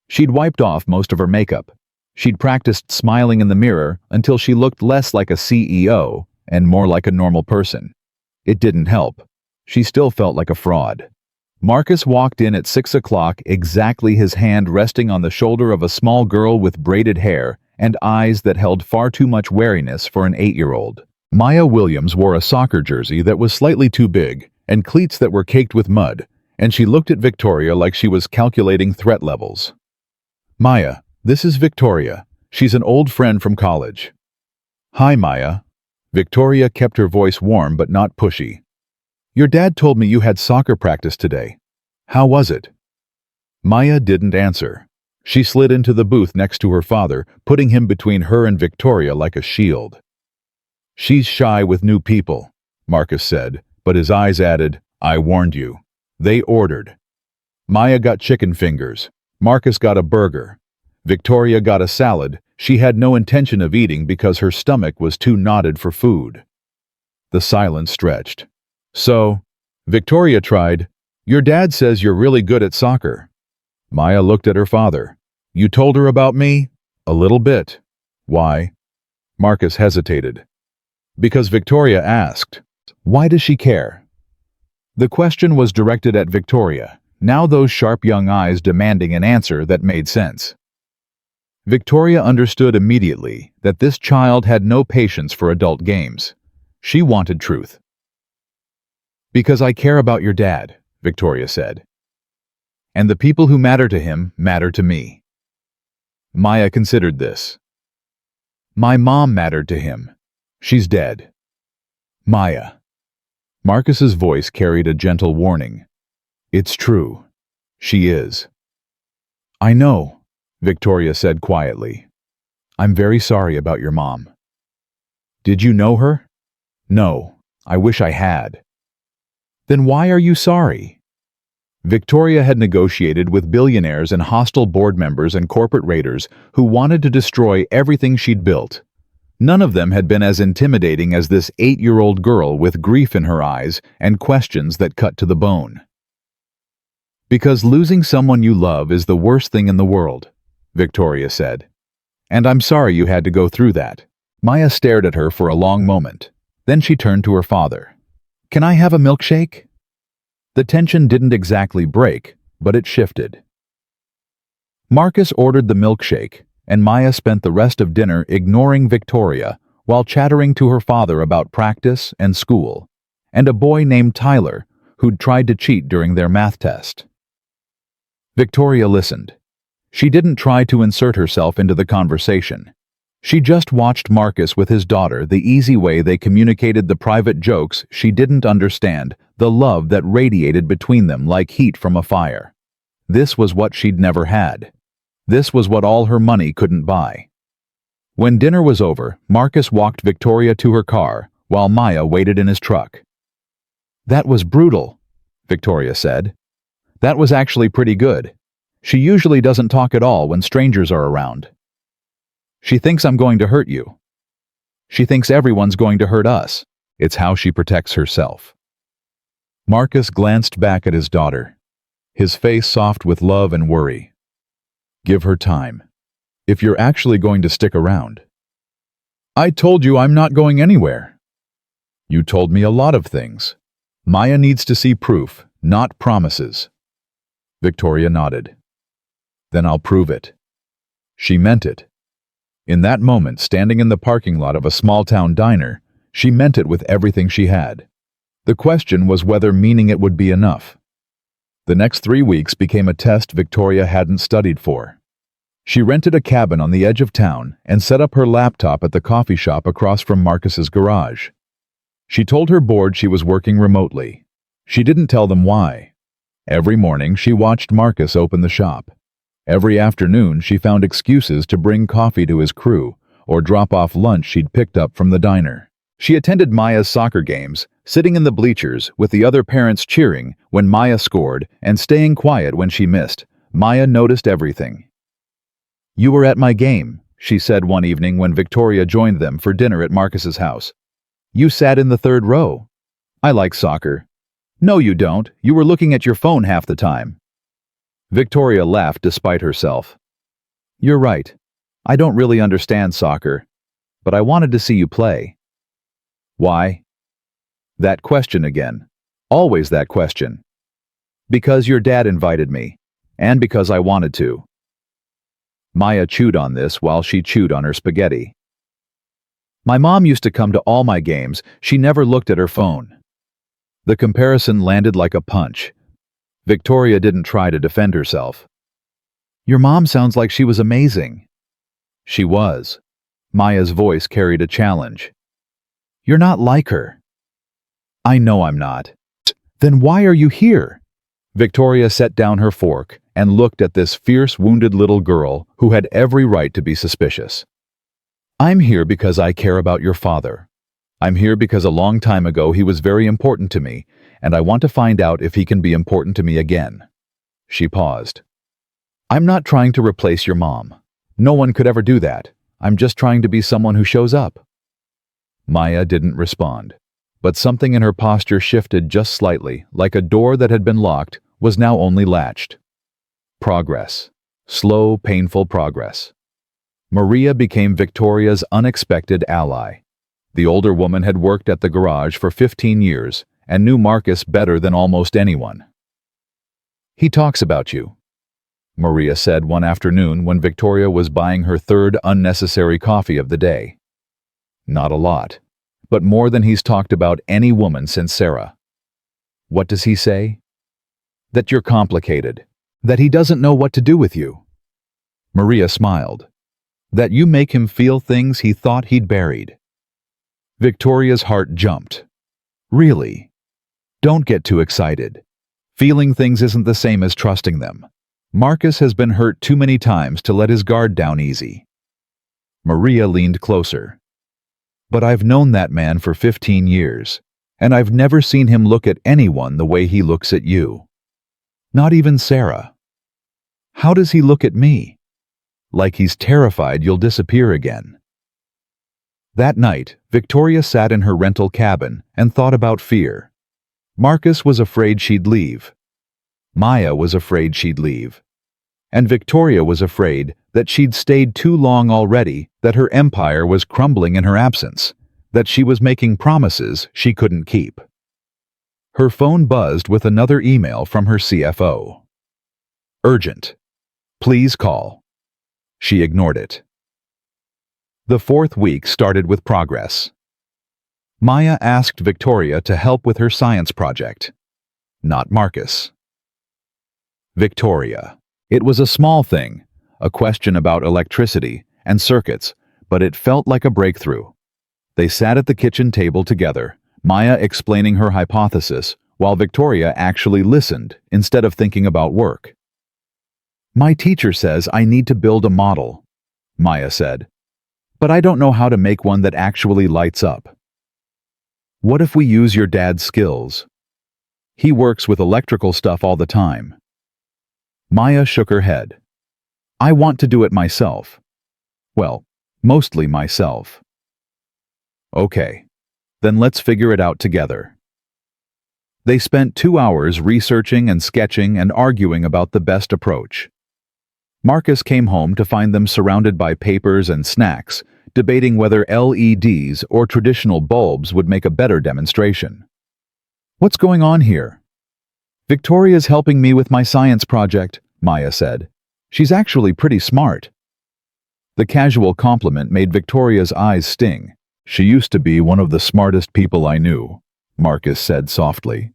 She'd wiped off most of her makeup. She'd practiced smiling in the mirror until she looked less like a CEO and more like a normal person. It didn't help. She still felt like a fraud. Marcus walked in at 6 o'clock, exactly, his hand resting on the shoulder of a small girl with braided hair and eyes that held far too much wariness for an 8-year-old. Maya Williams wore a soccer jersey that was slightly too big and cleats that were caked with mud, and she looked at Victoria like she was calculating threat levels. "Maya, this is Victoria. She's an old friend from college." "Hi, Maya." Victoria kept her voice warm but not pushy. "Your dad told me you had soccer practice today. How was it?" Maya didn't answer. She slid into the booth next to her father, putting him between her and Victoria like a shield. "She's shy with new people," Marcus said, but his eyes added, "I warned you." They ordered. Maya got chicken fingers. Marcus got a burger. Victoria got a salad she had no intention of eating because her stomach was too knotted for food. The silence stretched. So, Victoria tried, "Your dad says you're really good at soccer." Maya looked at her father. "You told her about me?" "A little bit." "Why?" Marcus hesitated. "Because Victoria asked." "Why does she care?" The question was directed at Victoria, now those sharp young eyes demanding an answer that made sense. Victoria understood immediately that this child had no patience for adult games. She wanted truth. "Because I care about your dad," Victoria said. "And the people who matter to him matter to me." Maya considered this. "My mom mattered to him. She's dead." "Maya." Marcus's voice carried a gentle warning. "It's true. She is." "I know," Victoria said quietly. "I'm very sorry about your mom." "Did you know her?" "No. I wish I had." "Then why are you sorry?" Victoria had negotiated with billionaires and hostile board members and corporate raiders who wanted to destroy everything she'd built. None of them had been as intimidating as this 8-year-old girl with grief in her eyes and questions that cut to the bone. "Because losing someone you love is the worst thing in the world," Victoria said. "And I'm sorry you had to go through that." Maya stared at her for a long moment. Then she turned to her father. "Can I have a milkshake?" The tension didn't exactly break, but it shifted. Marcus ordered the milkshake, and Maya spent the rest of dinner ignoring Victoria while chattering to her father about practice and school, and a boy named Tyler who'd tried to cheat during their math test. Victoria listened. She didn't try to insert herself into the conversation. She just watched Marcus with his daughter, the easy way they communicated the private jokes she didn't understand, the love that radiated between them like heat from a fire. This was what she'd never had. This was what all her money couldn't buy. When dinner was over, Marcus walked Victoria to her car, while Maya waited in his truck. "That was brutal," Victoria said. "That was actually pretty good. She usually doesn't talk at all when strangers are around. She thinks I'm going to hurt you. She thinks everyone's going to hurt us. It's how she protects herself." Marcus glanced back at his daughter, his face soft with love and worry. "Give her time. If you're actually going to stick around." "I told you I'm not going anywhere." "You told me a lot of things. Maya needs to see proof, not promises." Victoria nodded. "Then I'll prove it." She meant it. In that moment, standing in the parking lot of a small-town diner, she meant it with everything she had. The question was whether meaning it would be enough. The next 3 weeks became a test Victoria hadn't studied for. She rented a cabin on the edge of town and set up her laptop at the coffee shop across from Marcus's garage. She told her board she was working remotely. She didn't tell them why. Every morning, she watched Marcus open the shop. Every afternoon, she found excuses to bring coffee to his crew or drop off lunch she'd picked up from the diner. She attended Maya's soccer games, sitting in the bleachers with the other parents cheering when Maya scored and staying quiet when she missed. Maya noticed everything. "You were at my game," she said one evening when Victoria joined them for dinner at Marcus's house. "You sat in the third row." "I like soccer." "No, you don't. You were looking at your phone half the time." Victoria laughed despite herself. "You're right. I don't really understand soccer, but I wanted to see you play." "Why?" That question again. Always that question. "Because your dad invited me, and because I wanted to." Maya chewed on this while she chewed on her spaghetti. "My mom used to come to all my games. She never looked at her phone." The comparison landed like a punch. Victoria didn't try to defend herself. "Your mom sounds like she was amazing." She was. Maya's voice carried a challenge. "You're not like her." "I know I'm not." "Then why are you here?" Victoria set down her fork and looked at this fierce, wounded little girl who had every right to be suspicious. "I'm here because I care about your father. I'm here because a long time ago he was very important to me, and I want to find out if he can be important to me again." She paused. "I'm not trying to replace your mom. No one could ever do that. I'm just trying to be someone who shows up." Maya didn't respond, but something in her posture shifted just slightly, like a door that had been locked was now only latched. Progress. Slow, painful progress. Maria became Victoria's unexpected ally. The older woman had worked at the garage for 15 years and knew Marcus better than almost anyone. "He talks about you," Maria said one afternoon when Victoria was buying her third unnecessary coffee of the day. "Not a lot, but more than he's talked about any woman since Sarah." "What does he say?" "That you're complicated. That he doesn't know what to do with you." Maria smiled. "That you make him feel things he thought he'd buried." Victoria's heart jumped. "Really? Don't get too excited. Feeling things isn't the same as trusting them. Marcus has been hurt too many times to let his guard down easy." Maria leaned closer. "But I've known that man for 15 years, and I've never seen him look at anyone the way he looks at you. Not even Sarah. How does he look at me? Like he's terrified you'll disappear again." That night, Victoria sat in her rental cabin and thought about fear. Marcus was afraid she'd leave. Maya was afraid she'd leave. And Victoria was afraid that she'd stayed too long already, that her empire was crumbling in her absence, that she was making promises she couldn't keep. Her phone buzzed with another email from her CFO. "Urgent. Please call." She ignored it. The fourth week started with progress. Maya asked Victoria to help with her science project. Not Marcus. Victoria. It was a small thing, a question about electricity and circuits, but it felt like a breakthrough. They sat at the kitchen table together, Maya explaining her hypothesis, while Victoria actually listened instead of thinking about work. "My teacher says I need to build a model," Maya said, "but I don't know how to make one that actually lights up." "What if we use your dad's skills? He works with electrical stuff all the time." Maya shook her head. "I want to do it myself. Well, mostly myself." "Okay, then let's figure it out together." They spent 2 hours researching and sketching and arguing about the best approach. Marcus came home to find them surrounded by papers and snacks, debating whether LEDs or traditional bulbs would make a better demonstration. "What's going on here?" "Victoria's helping me with my science project," Maya said. "She's actually pretty smart." The casual compliment made Victoria's eyes sting. "She used to be one of the smartest people I knew," Marcus said softly.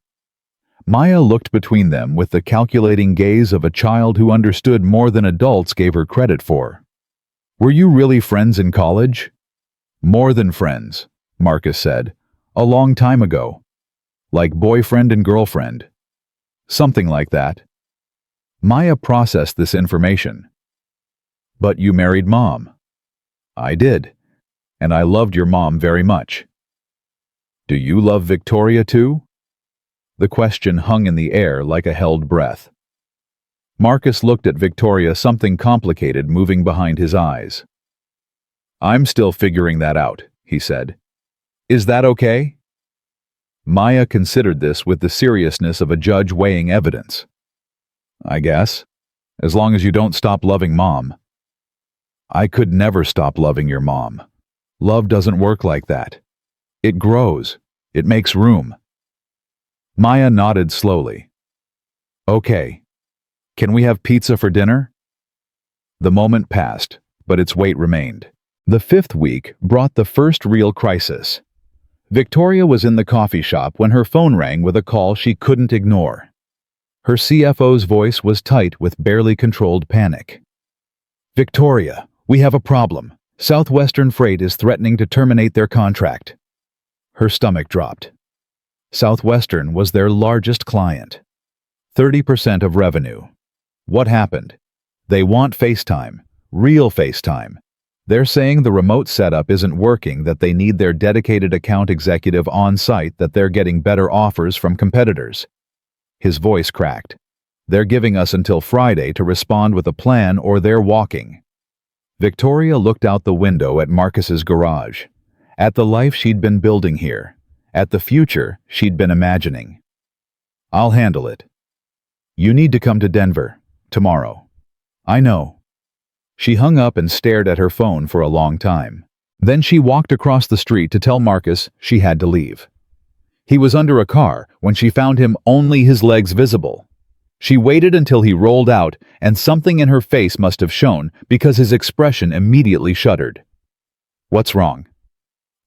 Maya looked between them with the calculating gaze of a child who understood more than adults gave her credit for. "Were you really friends in college?" "More than friends," Marcus said. "A long time ago. Like boyfriend and girlfriend." "Something like that." Maya processed this information. "But you married Mom." "I did. And I loved your mom very much." "Do you love Victoria too?" The question hung in the air like a held breath. Marcus looked at Victoria, something complicated moving behind his eyes. "I'm still figuring that out," he said. "Is that okay?" Maya considered this with the seriousness of a judge weighing evidence. "I guess. As long as you don't stop loving Mom." "I could never stop loving your mom. Love doesn't work like that. It grows. It makes room." Maya nodded slowly. "Okay. Can we have pizza for dinner?" The moment passed, but its weight remained. The fifth week brought the first real crisis. Victoria was in the coffee shop when her phone rang with a call she couldn't ignore. Her CFO's voice was tight with barely controlled panic. "Victoria, we have a problem. Southwestern Freight is threatening to terminate their contract." Her stomach dropped. Southwestern was their largest client. 30% of revenue. What happened? They want FaceTime. Real FaceTime. They're saying the remote setup isn't working, that they need their dedicated account executive on site, that they're getting better offers from competitors. His voice cracked. "They're giving us until Friday to respond with a plan or they're walking." Victoria looked out the window at Marcus's garage, at the life she'd been building here, at the future she'd been imagining. "I'll handle it. You need to come to Denver, tomorrow." "I know." She hung up and stared at her phone for a long time. Then she walked across the street to tell Marcus she had to leave. He was under a car when she found him, only his legs visible. She waited until he rolled out, and something in her face must have shown because his expression immediately shuddered. "What's wrong?"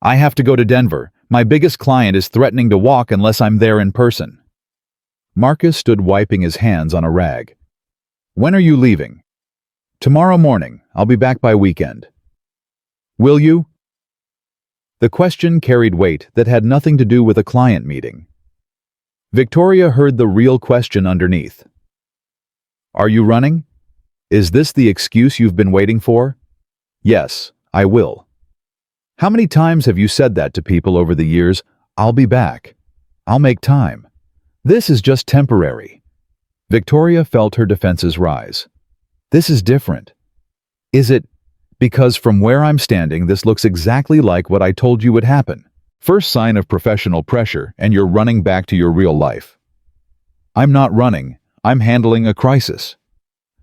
"I have to go to Denver. My biggest client is threatening to walk unless I'm there in person." Marcus stood wiping his hands on a rag. "When are you leaving?" "Tomorrow morning. I'll be back by weekend." "Will you?" The question carried weight that had nothing to do with a client meeting. Victoria heard the real question underneath. "Are you running? Is this the excuse you've been waiting for?" "Yes, I will." "How many times have you said that to people over the years? I'll be back. I'll make time. This is just temporary." Victoria felt her defenses rise. "This is different." "Is it? Because from where I'm standing, this looks exactly like what I told you would happen. First sign of professional pressure, and you're running back to your real life." "I'm not running. I'm handling a crisis."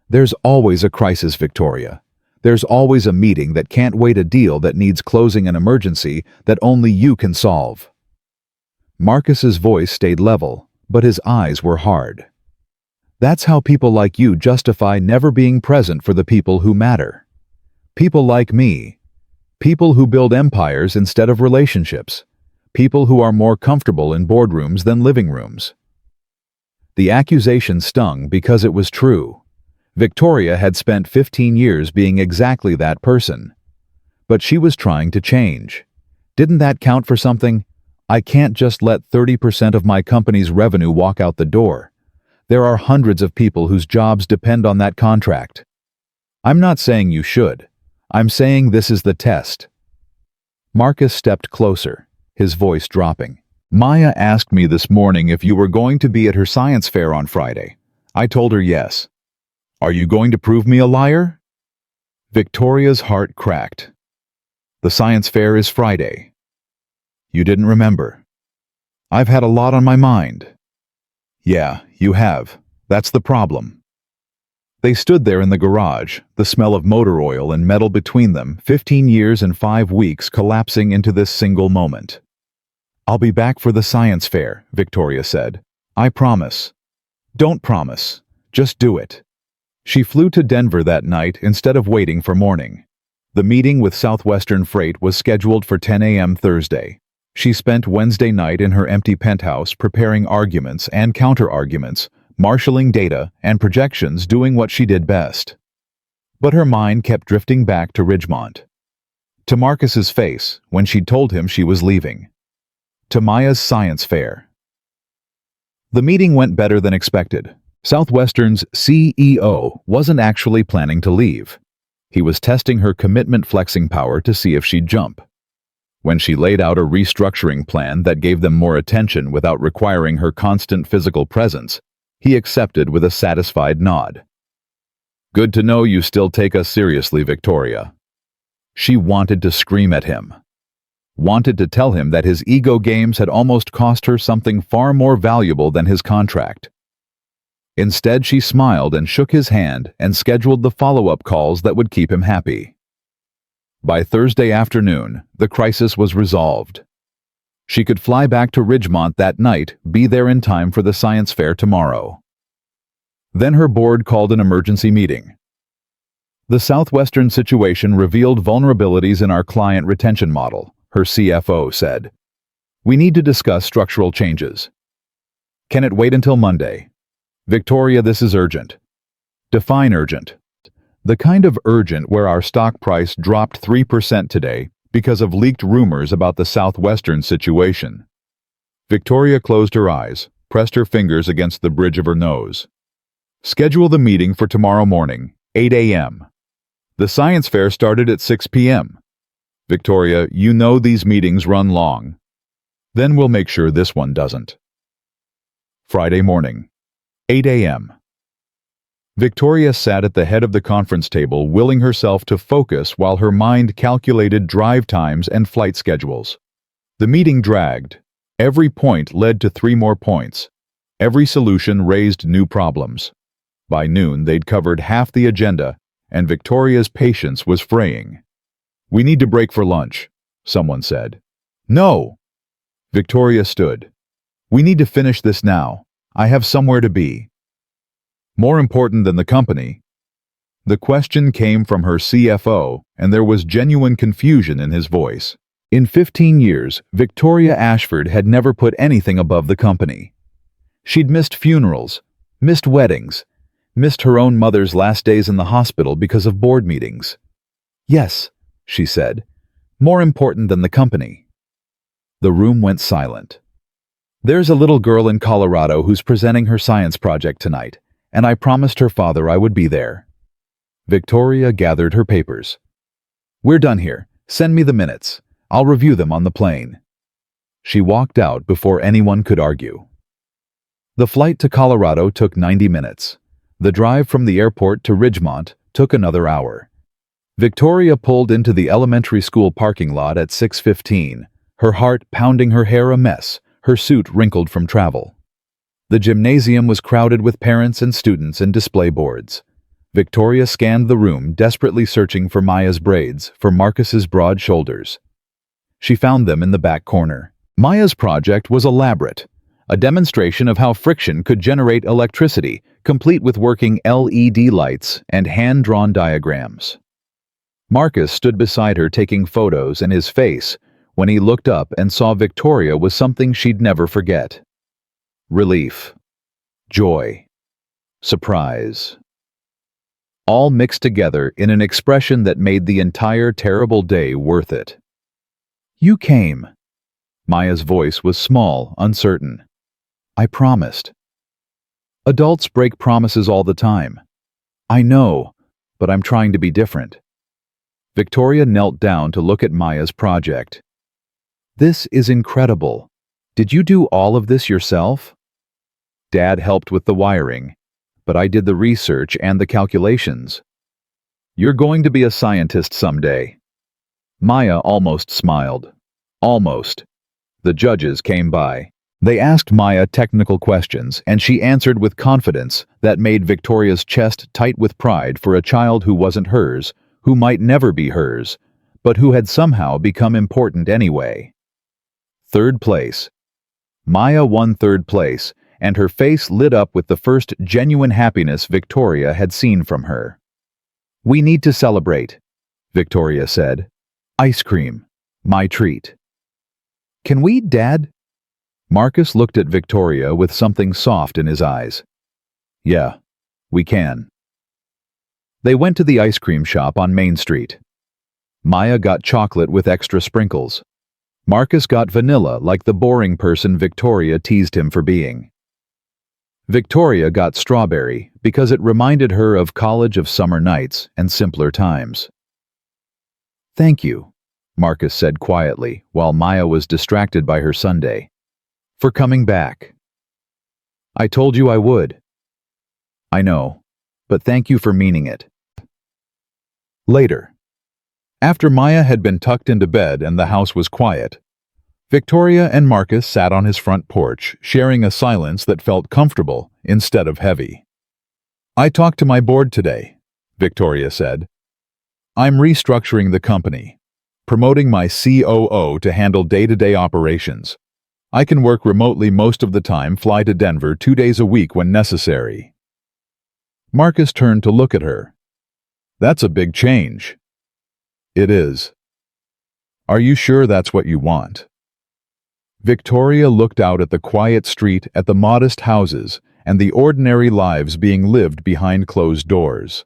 "There's always a crisis, Victoria. There's always a meeting that can't wait, a deal that needs closing, an emergency that only you can solve." Marcus's voice stayed level, but his eyes were hard. "That's how people like you justify never being present for the people who matter. People like me. People who build empires instead of relationships. People who are more comfortable in boardrooms than living rooms." The accusation stung because it was true. Victoria had spent 15 years being exactly that person. But she was trying to change. Didn't that count for something? "I can't just let 30% of my company's revenue walk out the door. There are hundreds of people whose jobs depend on that contract." "I'm not saying you should. I'm saying this is the test." Marcus stepped closer, his voice dropping. "Maya asked me this morning if you were going to be at her science fair on Friday. I told her yes. Are you going to prove me a liar?" Victoria's heart cracked. "The science fair is Friday." "You didn't remember." "I've had a lot on my mind." "Yeah, you have. That's the problem." They stood there in the garage, the smell of motor oil and metal between them, 15 years and 5 weeks collapsing into this single moment. "I'll be back for the science fair," Victoria said. "I promise." "Don't promise. Just do it." She flew to Denver that night instead of waiting for morning. The meeting with Southwestern Freight was scheduled for 10 a.m. Thursday. She spent Wednesday night in her empty penthouse preparing arguments and counter-arguments, marshaling data and projections, doing what she did best. But her mind kept drifting back to Ridgemont. To Marcus's face when she'd told him she was leaving. To Maya's science fair. The meeting went better than expected. Southwestern's CEO wasn't actually planning to leave. He was testing her commitment flexing power to see if she'd jump. When she laid out a restructuring plan that gave them more attention without requiring her constant physical presence, he accepted with a satisfied nod. "Good to know you still take us seriously, Victoria." She wanted to scream at him. Wanted to tell him that his ego games had almost cost her something far more valuable than his contract. Instead, she smiled and shook his hand and scheduled the follow-up calls that would keep him happy. By Thursday afternoon, the crisis was resolved. She could fly back to Ridgemont that night, be there in time for the science fair tomorrow. Then her board called an emergency meeting. The Southwestern situation revealed vulnerabilities in our client retention model, her CFO said. "We need to discuss structural changes." "Can it wait until Monday?" "Victoria, this is urgent." "Define urgent." "The kind of urgent where our stock price dropped 3% today because of leaked rumors about the Southwestern situation." Victoria closed her eyes, pressed her fingers against the bridge of her nose. "Schedule the meeting for tomorrow morning, 8 a.m. The science fair started at 6 p.m. Victoria, you know these meetings run long. Then we'll make sure this one doesn't." Friday morning, 8 a.m. Victoria sat at the head of the conference table, willing herself to focus while her mind calculated drive times and flight schedules. The meeting dragged. Every point led to 3 more points. Every solution raised new problems. By noon, they'd covered half the agenda, and Victoria's patience was fraying. "We need to break for lunch," someone said. "No!" Victoria stood. "We need to finish this now. I have somewhere to be." "More important than the company?" The question came from her CFO, and there was genuine confusion in his voice. In 15 years, Victoria Ashford had never put anything above the company. She'd missed funerals, missed weddings, missed her own mother's last days in the hospital because of board meetings. "Yes," she said, "more important than the company." The room went silent. "There's a little girl in Colorado who's presenting her science project tonight, and I promised her father I would be there." Victoria gathered her papers. "We're done here. Send me the minutes. I'll review them on the plane." She walked out before anyone could argue. The flight to Colorado took 90 minutes. The drive from the airport to Ridgemont took another hour. Victoria pulled into the elementary school parking lot at 6:15, her heart pounding, her hair a mess, her suit wrinkled from travel. The gymnasium was crowded with parents and students and display boards. Victoria scanned the room, desperately searching for Maya's braids, for Marcus's broad shoulders. She found them in the back corner. Maya's project was elaborate, a demonstration of how friction could generate electricity, complete with working LED lights and hand-drawn diagrams. Marcus stood beside her taking photos, and his face, when he looked up and saw Victoria, was something she'd never forget. Relief, joy, surprise, all mixed together in an expression that made the entire terrible day worth it. "You came." Maya's voice was small, uncertain. "I promised." "Adults break promises all the time." "I know, but I'm trying to be different." Victoria knelt down to look at Maya's project. "This is incredible. Did you do all of this yourself?" "Dad helped with the wiring, but I did the research and the calculations." "You're going to be a scientist someday." Maya almost smiled. Almost. The judges came by. They asked Maya technical questions, and she answered with confidence that made Victoria's chest tight with pride for a child who wasn't hers, who might never be hers, but who had somehow become important anyway. 3rd place. Maya won 3rd place, and her face lit up with the first genuine happiness Victoria had seen from her. "We need to celebrate," Victoria said. "Ice cream. My treat." "Can we, Dad?" Marcus looked at Victoria with something soft in his eyes. "Yeah, we can." They went to the ice cream shop on Main Street. Maya got chocolate with extra sprinkles. Marcus got vanilla, like the boring person Victoria teased him for being. Victoria got strawberry because it reminded her of college, of summer nights and simpler times. "Thank you," Marcus said quietly while Maya was distracted by her sundae, "for coming back." "I told you I would." "I know, but thank you for meaning it." Later. After Maya had been tucked into bed and the house was quiet, Victoria and Marcus sat on his front porch, sharing a silence that felt comfortable instead of heavy. "I talked to my board today," Victoria said. "I'm restructuring the company, promoting my COO to handle day-to-day operations. I can work remotely most of the time, fly to Denver 2 days a week when necessary." Marcus turned to look at her. "That's a big change." "It is." "Are you sure that's what you want?" Victoria looked out at the quiet street, at the modest houses, and the ordinary lives being lived behind closed doors.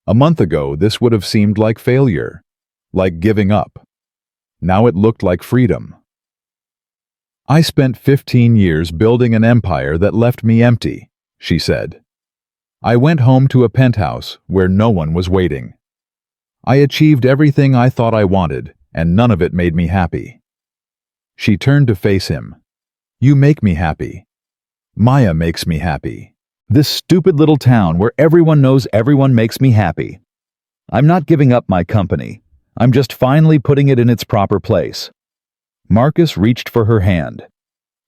A month ago, this would have seemed like failure, like giving up. Now it looked like freedom. "I spent 15 years building an empire that left me empty," she said. "I went home to a penthouse where no one was waiting. I achieved everything I thought I wanted, and none of it made me happy." She turned to face him. "You make me happy. Maya makes me happy." This stupid little town where everyone knows everyone makes me happy. I'm not giving up my company. I'm just finally putting it in its proper place." Marcus reached for her hand.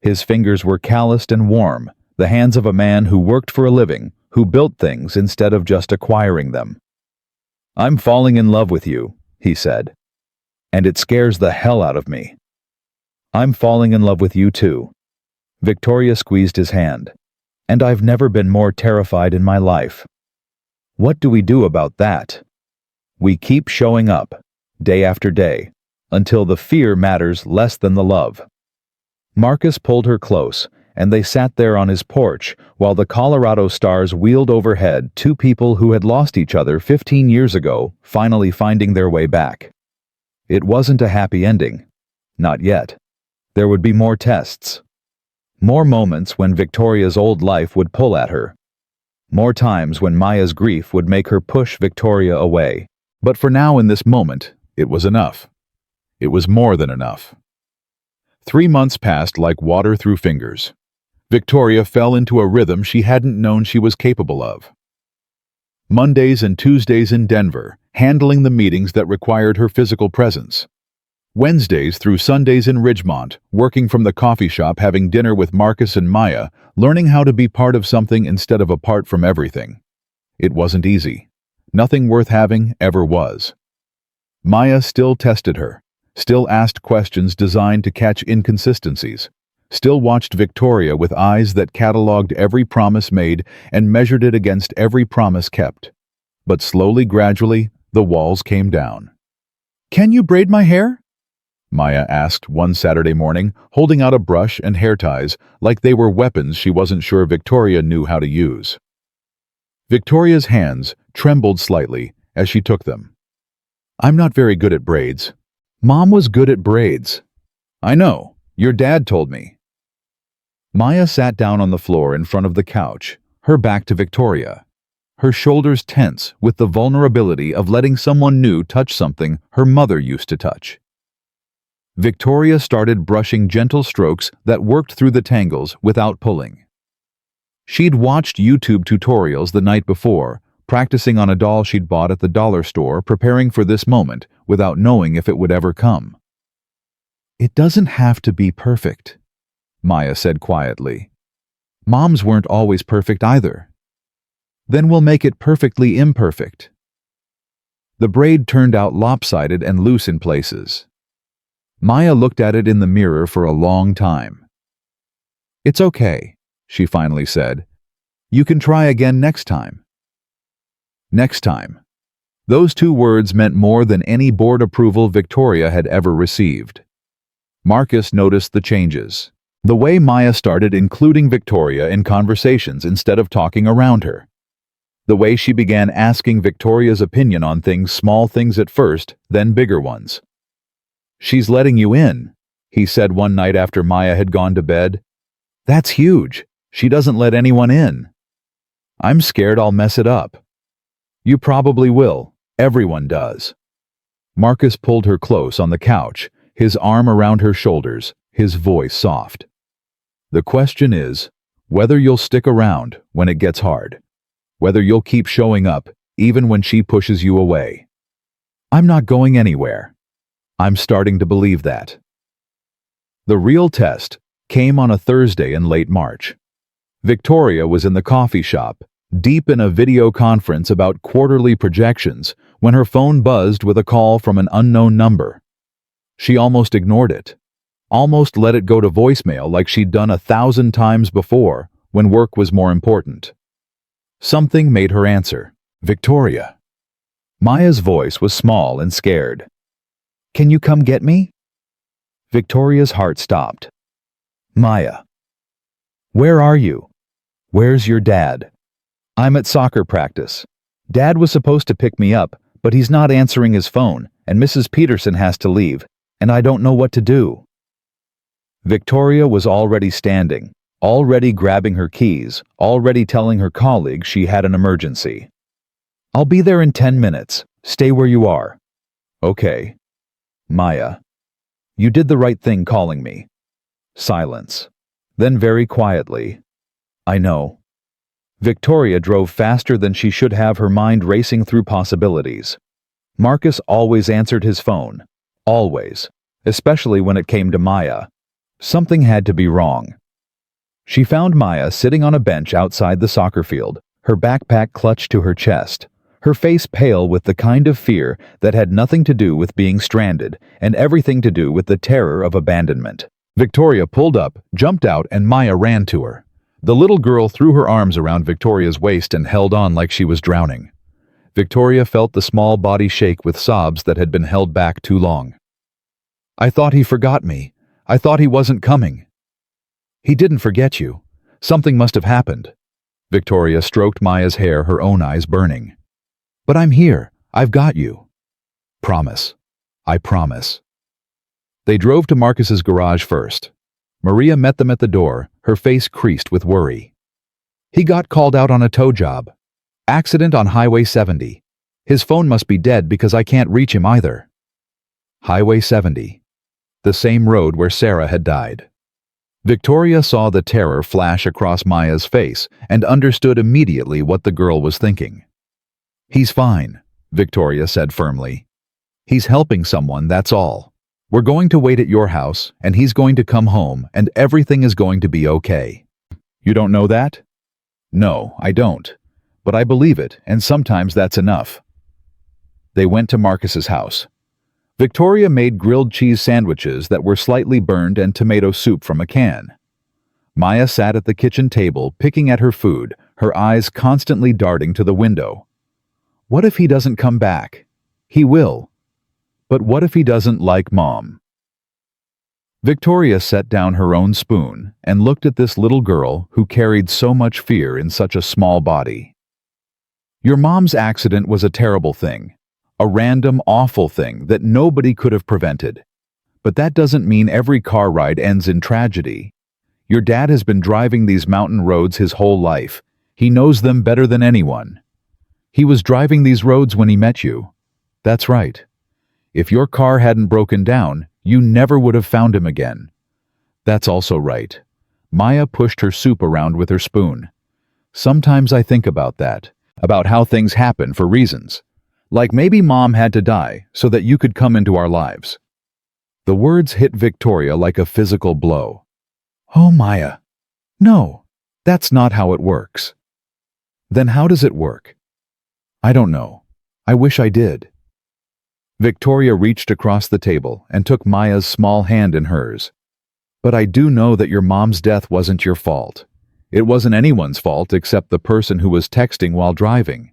His fingers were calloused and warm, the hands of a man who worked for a living, who built things instead of just acquiring them. "I'm falling in love with you," he said. "And it scares the hell out of me." "I'm falling in love with you too." Victoria squeezed his hand. "And I've never been more terrified in my life." "What do we do about that?" "We keep showing up, day after day, until the fear matters less than the love." Marcus pulled her close, and they sat there on his porch while the Colorado stars wheeled overhead, two people who had lost each other 15 years ago, finally finding their way back. It wasn't a happy ending. Not yet. There would be more tests. More moments when Victoria's old life would pull at her. More times when Maya's grief would make her push Victoria away. But for now, in this moment, it was enough. It was more than enough. 3 months passed like water through fingers. Victoria fell into a rhythm she hadn't known she was capable of. Mondays and Tuesdays in Denver, handling the meetings that required her physical presence. Wednesdays through Sundays in Ridgemont, working from the coffee shop, having dinner with Marcus and Maya, learning how to be part of something instead of apart from everything. It wasn't easy. Nothing worth having ever was. Maya still tested her, still asked questions designed to catch inconsistencies, still watched Victoria with eyes that cataloged every promise made and measured it against every promise kept. But slowly, gradually, the walls came down. "Can you braid my hair?" Maya asked one Saturday morning, holding out a brush and hair ties like they were weapons she wasn't sure Victoria knew how to use. Victoria's hands trembled slightly as she took them. "I'm not very good at braids." "Mom was good at braids." "I know. Your dad told me." Maya sat down on the floor in front of the couch, her back to Victoria, her shoulders tense with the vulnerability of letting someone new touch something her mother used to touch. Victoria started brushing gentle strokes that worked through the tangles without pulling. She'd watched YouTube tutorials the night before, practicing on a doll she'd bought at the dollar store, preparing for this moment without knowing if it would ever come. "It doesn't have to be perfect," Maya said quietly. "Moms weren't always perfect either." "Then we'll make it perfectly imperfect." The braid turned out lopsided and loose in places. Maya looked at it in the mirror for a long time. "It's okay," she finally said. "You can try again next time." Next time. Those 2 words meant more than any board approval Victoria had ever received. Marcus noticed the changes. The way Maya started including Victoria in conversations instead of talking around her. The way she began asking Victoria's opinion on things, small things at first, then bigger ones. "She's letting you in," he said one night after Maya had gone to bed. "That's huge. She doesn't let anyone in." "I'm scared I'll mess it up." "You probably will. Everyone does." Marcus pulled her close on the couch, his arm around her shoulders, his voice soft. "The question is, whether you'll stick around when it gets hard. Whether you'll keep showing up, even when she pushes you away." "I'm not going anywhere." "I'm starting to believe that." The real test came on a Thursday in late March. Victoria was in the coffee shop, deep in a video conference about quarterly projections, when her phone buzzed with a call from an unknown number. She almost ignored it, almost let it go to voicemail like she'd done 1,000 times before when work was more important. Something made her answer. "Victoria." Maya's voice was small and scared. "Can you come get me?" Victoria's heart stopped. "Maya." "Where are you?" "Where's your dad?" "I'm at soccer practice. Dad was supposed to pick me up, but he's not answering his phone, and Mrs. Peterson has to leave, and I don't know what to do." Victoria was already standing, already grabbing her keys, already telling her colleague she had an emergency. "I'll be there in 10 minutes. Stay where you are." "Okay." "Maya, you did the right thing calling me." Silence. Then very quietly, "I know." Victoria drove faster than she should have, her mind racing through possibilities. Marcus always answered his phone. Always. Especially when it came to Maya. Something had to be wrong. She found Maya sitting on a bench outside the soccer field, her backpack clutched to her chest, her face pale with the kind of fear that had nothing to do with being stranded and everything to do with the terror of abandonment. Victoria pulled up, jumped out, and Maya ran to her. The little girl threw her arms around Victoria's waist and held on like she was drowning. Victoria felt the small body shake with sobs that had been held back too long. "I thought he forgot me. I thought he wasn't coming." "He didn't forget you. Something must have happened." Victoria stroked Maya's hair, her own eyes burning. "But I'm here. I've got you." "Promise. I promise." They drove to Marcus's garage first. Maria met them at the door, her face creased with worry. "He got called out on a tow job. Accident on Highway 70. His phone must be dead because I can't reach him either." Highway 70. The same road where Sarah had died. Victoria saw the terror flash across Maya's face and understood immediately what the girl was thinking. "He's fine," Victoria said firmly. "He's helping someone, that's all. We're going to wait at your house, and he's going to come home, and everything is going to be okay." "You don't know that?" "No, I don't. But I believe it, and sometimes that's enough." They went to Marcus's house. Victoria made grilled cheese sandwiches that were slightly burned and tomato soup from a can. Maya sat at the kitchen table, picking at her food, her eyes constantly darting to the window. What if he doesn't come back? He will. But what if he doesn't like Mom? Victoria set down her own spoon and looked at this little girl who carried so much fear in such a small body. "Your mom's accident was a terrible thing. A random, awful thing that nobody could have prevented. But that doesn't mean every car ride ends in tragedy. Your dad has been driving these mountain roads his whole life. He knows them better than anyone. He was driving these roads when he met you. That's right. If your car hadn't broken down, you never would have found him again. That's also right." Maya pushed her soup around with her spoon. "Sometimes I think about that, about how things happen for reasons. Like maybe Mom had to die so that you could come into our lives." The words hit Victoria like a physical blow. "Oh, Maya. No, that's not how it works." "Then how does it work?" "I don't know. I wish I did." Victoria reached across the table and took Maya's small hand in hers. "But I do know that your mom's death wasn't your fault. It wasn't anyone's fault except the person who was texting while driving.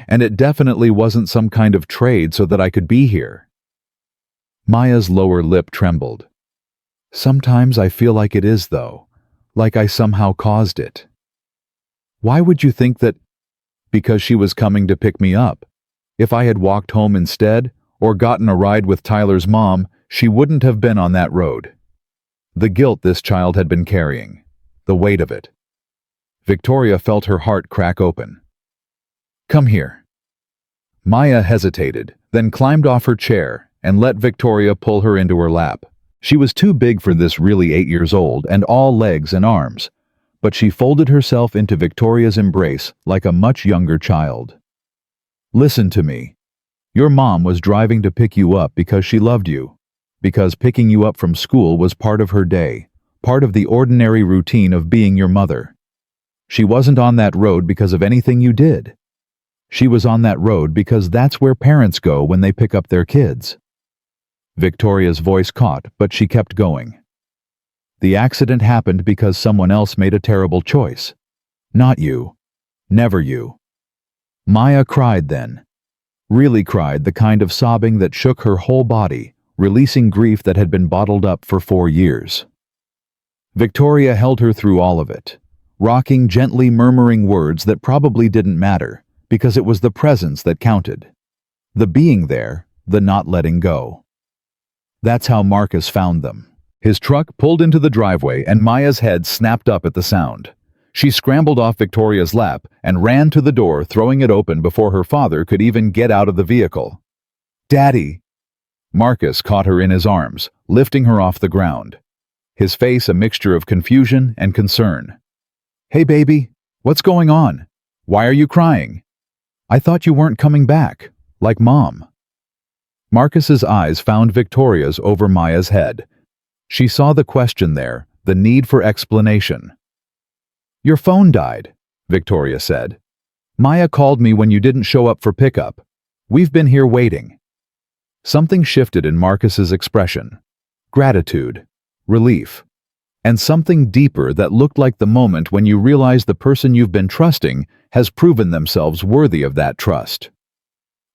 And it definitely wasn't some kind of trade so that I could be here." Maya's lower lip trembled. "Sometimes I feel like it is, though. Like I somehow caused it." "Why would you think that?" "Because she was coming to pick me up. If I had walked home instead, or gotten a ride with Tyler's mom, she wouldn't have been on that road." The guilt this child had been carrying. The weight of it. Victoria felt her heart crack open. "Come here." Maya hesitated, then climbed off her chair and let Victoria pull her into her lap. She was too big for this, really 8 years old and all legs and arms, but she folded herself into Victoria's embrace like a much younger child. "Listen to me. Your mom was driving to pick you up because she loved you, because picking you up from school was part of her day, part of the ordinary routine of being your mother. She wasn't on that road because of anything you did. She was on that road because that's where parents go when they pick up their kids." Victoria's voice caught, but she kept going. "The accident happened because someone else made a terrible choice. Not you. Never you." Maya cried then. Really cried, the kind of sobbing that shook her whole body, releasing grief that had been bottled up for 4 years. Victoria held her through all of it, rocking gently, murmuring words that probably didn't matter, because it was the presence that counted. The being there, the not letting go. That's how Marcus found them. His truck pulled into the driveway and Maya's head snapped up at the sound. She scrambled off Victoria's lap and ran to the door, throwing it open before her father could even get out of the vehicle. "Daddy!" Marcus caught her in his arms, lifting her off the ground. His face a mixture of confusion and concern. "Hey, baby, What's going on? Why are you crying? I thought you weren't coming back, like Mom. Marcus's eyes found Victoria's over Maya's head. She saw the question there, the need for explanation. Your phone died, Victoria said. Maya called me when you didn't show up for pickup. We've been here waiting. Something shifted in Marcus's expression. Gratitude, relief, and something deeper that looked like the moment when you realize the person you've been trusting has proven themselves worthy of that trust.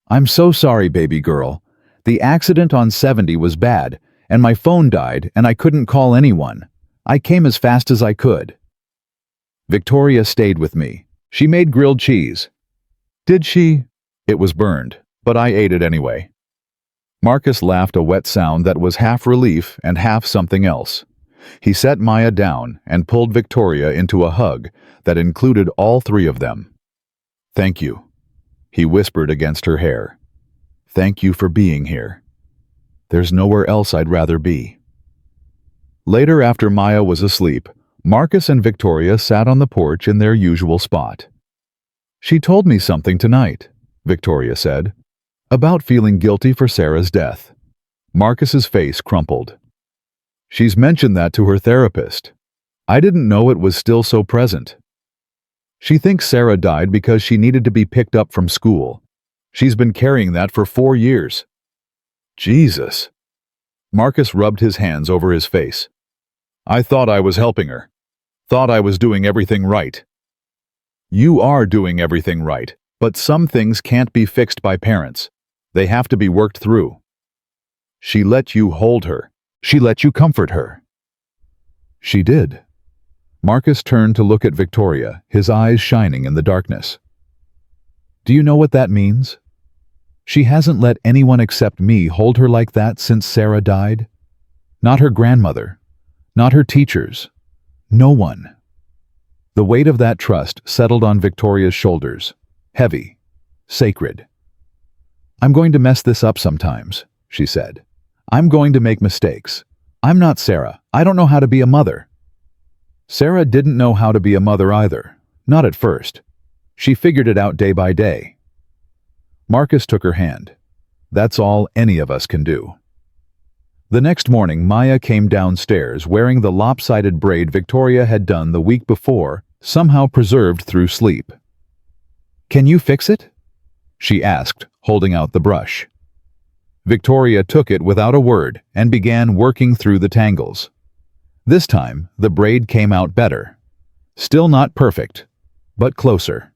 I'm so sorry, baby girl. The accident on 70 was bad, and my phone died and I couldn't call anyone. I came as fast as I could. Victoria stayed with me. She made grilled cheese. Did she? It was burned, but I ate it anyway. Marcus laughed a wet sound that was half relief and half something else. He set Maya down and pulled Victoria into a hug that included all three of them. Thank you, he whispered against her hair. Thank you for being here. There's nowhere else I'd rather be. Later, after Maya was asleep, Marcus and Victoria sat on the porch in their usual spot. She told me something tonight, Victoria said, about feeling guilty for Sarah's death. Marcus's face crumpled. She's mentioned that to her therapist. I didn't know it was still so present. She thinks Sarah died because she needed to be picked up from school. She's been carrying that for 4 years. Jesus. Marcus rubbed his hands over his face. I thought I was helping her. Thought I was doing everything right. You are doing everything right, but some things can't be fixed by parents. They have to be worked through. She let you hold her. She let you comfort her. She did. Marcus turned to look at Victoria, his eyes shining in the darkness. Do you know what that means? She hasn't let anyone except me hold her like that since Sarah died. Not her grandmother. Not her teachers. No one. The weight of that trust settled on Victoria's shoulders. Heavy. Sacred. I'm going to mess this up sometimes, she said. I'm going to make mistakes. I'm not Sarah. I don't know how to be a mother. Sarah didn't know how to be a mother either. Not at first. She figured it out day by day. Marcus took her hand. That's all any of us can do. The next morning, Maya came downstairs wearing the lopsided braid Victoria had done the week before, somehow preserved through sleep. Can you fix it? She asked, holding out the brush. Victoria took it without a word and began working through the tangles. This time, the braid came out better. Still not perfect, but closer.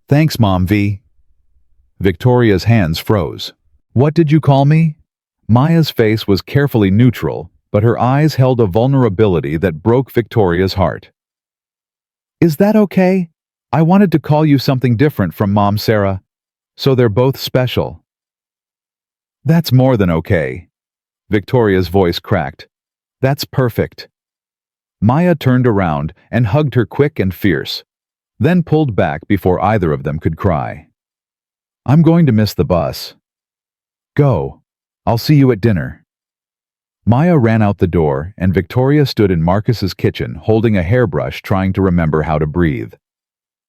Thanks, Mom V. Victoria's hands froze. What did you call me? Maya's face was carefully neutral, but her eyes held a vulnerability that broke Victoria's heart. Is that okay? I wanted to call you something different from Mom Sarah, so they're both special. That's more than okay. Victoria's voice cracked. That's perfect. Maya turned around and hugged her quick and fierce, then pulled back before either of them could cry. I'm going to miss the bus. Go. I'll see you at dinner. Maya ran out the door, and Victoria stood in Marcus's kitchen holding a hairbrush trying to remember how to breathe.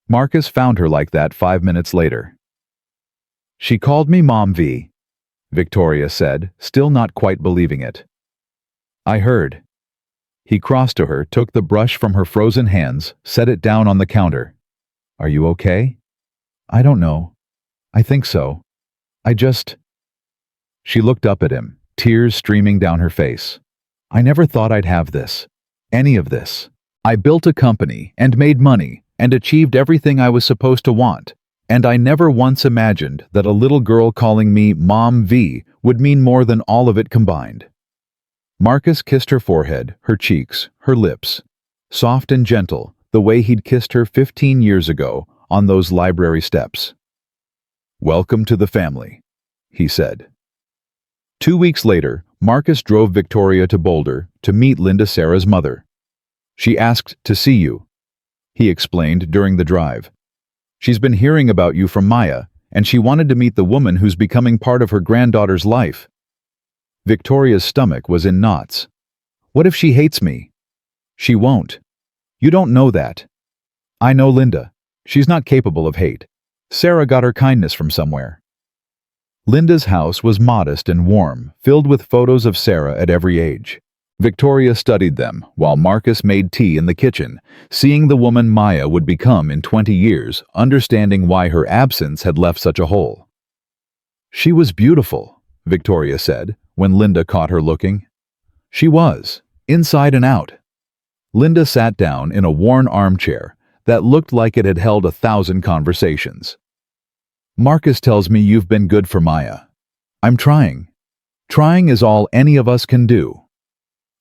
Marcus found her like that 5 minutes later. She called me Mom V, Victoria said, still not quite believing it. I heard. He crossed to her, took the brush from her frozen hands, set it down on the counter. Are you okay? I don't know. I think so. She looked up at him, tears streaming down her face. I never thought I'd have this. Any of this. I built a company and made money and achieved everything I was supposed to want. And I never once imagined that a little girl calling me Mom V would mean more than all of it combined. Marcus kissed her forehead, her cheeks, her lips. Soft and gentle, the way he'd kissed her 15 years ago on those library steps. Welcome to the family, he said. 2 weeks later, Marcus drove Victoria to Boulder to meet Linda Sarah's mother. She asked to see you, he explained during the drive. She's been hearing about you from Maya, and she wanted to meet the woman who's becoming part of her granddaughter's life. Victoria's stomach was in knots. What if she hates me? She won't. You don't know that. I know Linda. She's not capable of hate. Sarah got her kindness from somewhere. Linda's house was modest and warm, filled with photos of Sarah at every age. Victoria studied them, while Marcus made tea in the kitchen, seeing the woman Maya would become in 20 years, understanding why her absence had left such a hole. She was beautiful, Victoria said, when Linda caught her looking. She was, inside and out. Linda sat down in a worn armchair that looked like it had held 1,000 conversations. Marcus tells me you've been good for Maya. I'm trying. Trying is all any of us can do.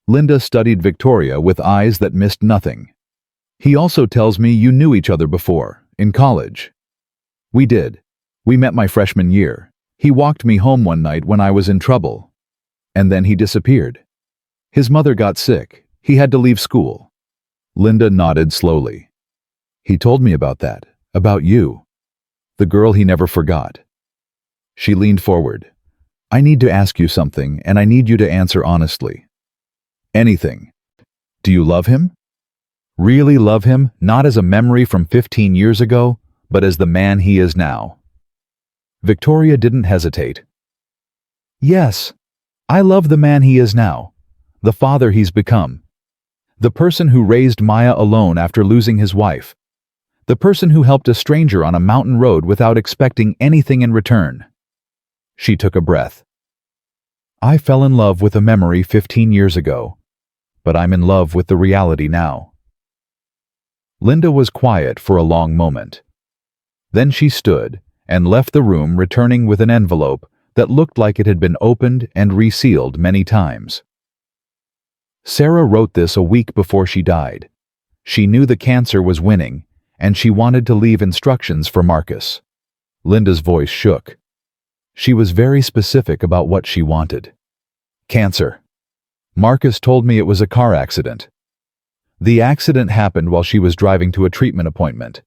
Linda studied Victoria with eyes that missed nothing. He also tells me you knew each other before, in college. We did. We met my freshman year. He walked me home one night when I was in trouble. And then he disappeared. His mother got sick. He had to leave school. Linda nodded slowly. He told me about that, about you. The girl he never forgot. She leaned forward. I need to ask you something, and I need you to answer honestly. Anything. Do you love him? Really love him, not as a memory from 15 years ago, but as the man he is now? Victoria didn't hesitate. Yes, I love the man he is now, the father he's become, the person who raised Maya alone after losing his wife, the person who helped a stranger on a mountain road without expecting anything in return. She took a breath. I fell in love with a memory 15 years ago, but I'm in love with the reality now. Linda was quiet for a long moment. Then she stood and left the room, returning with an envelope that looked like it had been opened and resealed many times. Sarah wrote this a week before she died. She knew the cancer was winning, and she wanted to leave instructions for Marcus. Linda's voice shook. She was very specific about what she wanted. Cancer. Marcus told me it was a car accident. The accident happened while she was driving to a treatment appointment.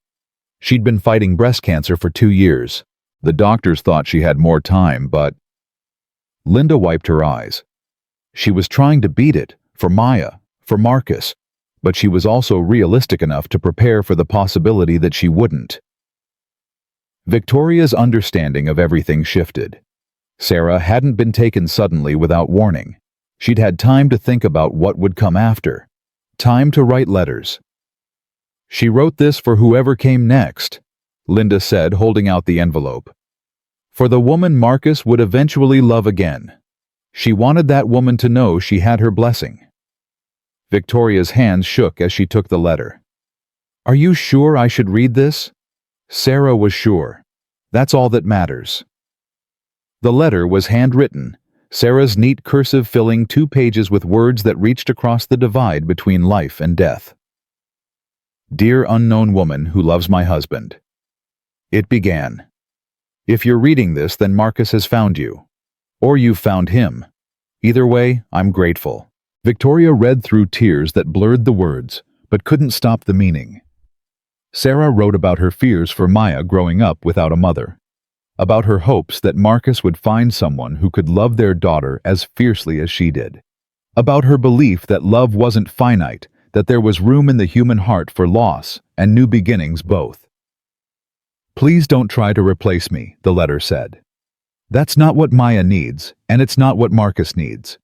She'd been fighting breast cancer for 2 years. The doctors thought she had more time, but... Linda wiped her eyes. She was trying to beat it, for Maya, for Marcus, but she was also realistic enough to prepare for the possibility that she wouldn't. Victoria's understanding of everything shifted. Sarah hadn't been taken suddenly without warning. She'd had time to think about what would come after. Time to write letters. She wrote this for whoever came next, Linda said, holding out the envelope. For the woman Marcus would eventually love again. She wanted that woman to know she had her blessing. Victoria's hands shook as she took the letter. Are you sure I should read this? Sarah was sure. That's all that matters. The letter was handwritten, Sarah's neat cursive filling 2 pages with words that reached across the divide between life and death. Dear unknown woman who loves my husband. It began. If you're reading this, then Marcus has found you. Or you've found him. Either way, I'm grateful. Victoria read through tears that blurred the words, but couldn't stop the meaning. Sarah wrote about her fears for Maya growing up without a mother. About her hopes that Marcus would find someone who could love their daughter as fiercely as she did. About her belief that love wasn't finite, that there was room in the human heart for loss and new beginnings both. Please don't try to replace me, the letter said. That's not what Maya needs, and it's not what Marcus needs.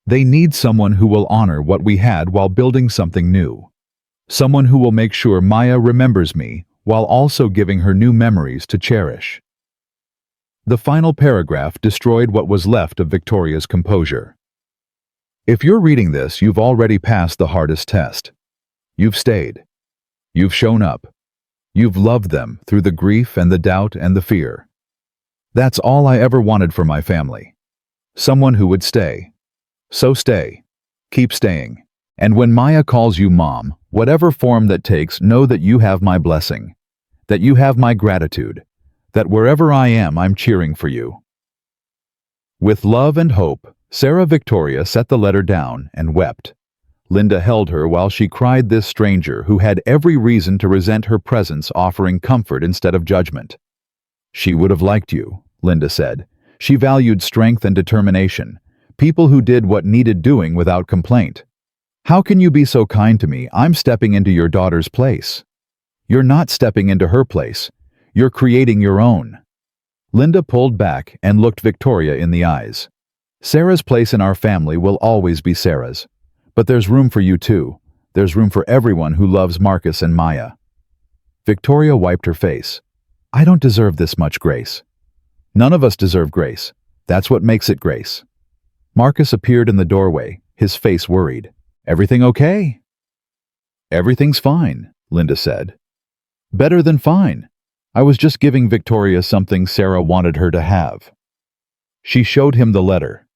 They need someone who will honor what we had while building something new. Someone who will make sure Maya remembers me while also giving her new memories to cherish. The final paragraph destroyed what was left of Victoria's composure. If you're reading this, you've already passed the hardest test. You've stayed. You've shown up. You've loved them through the grief and the doubt and the fear. That's all I ever wanted for my family. Someone who would stay. So stay. Keep staying. And when Maya calls you mom, whatever form that takes, know that you have my blessing. That you have my gratitude. That wherever I am, I'm cheering for you. With love and hope, Sarah Victoria set the letter down and wept. Linda held her while she cried, this stranger who had every reason to resent her presence offering comfort instead of judgment. She would have liked you, Linda said. She valued strength and determination, people who did what needed doing without complaint. How can you be so kind to me? I'm stepping into your daughter's place. You're not stepping into her place. You're creating your own. Linda pulled back and looked Victoria in the eyes. Sarah's place in our family will always be Sarah's. But there's room for you too. There's room for everyone who loves Marcus and Maya. Victoria wiped her face. I don't deserve this much grace. None of us deserve grace. That's what makes it grace. Marcus appeared in the doorway, his face worried. Everything okay? Everything's fine, Linda said. Better than fine. I was just giving Victoria something Sarah wanted her to have. She showed him the letter.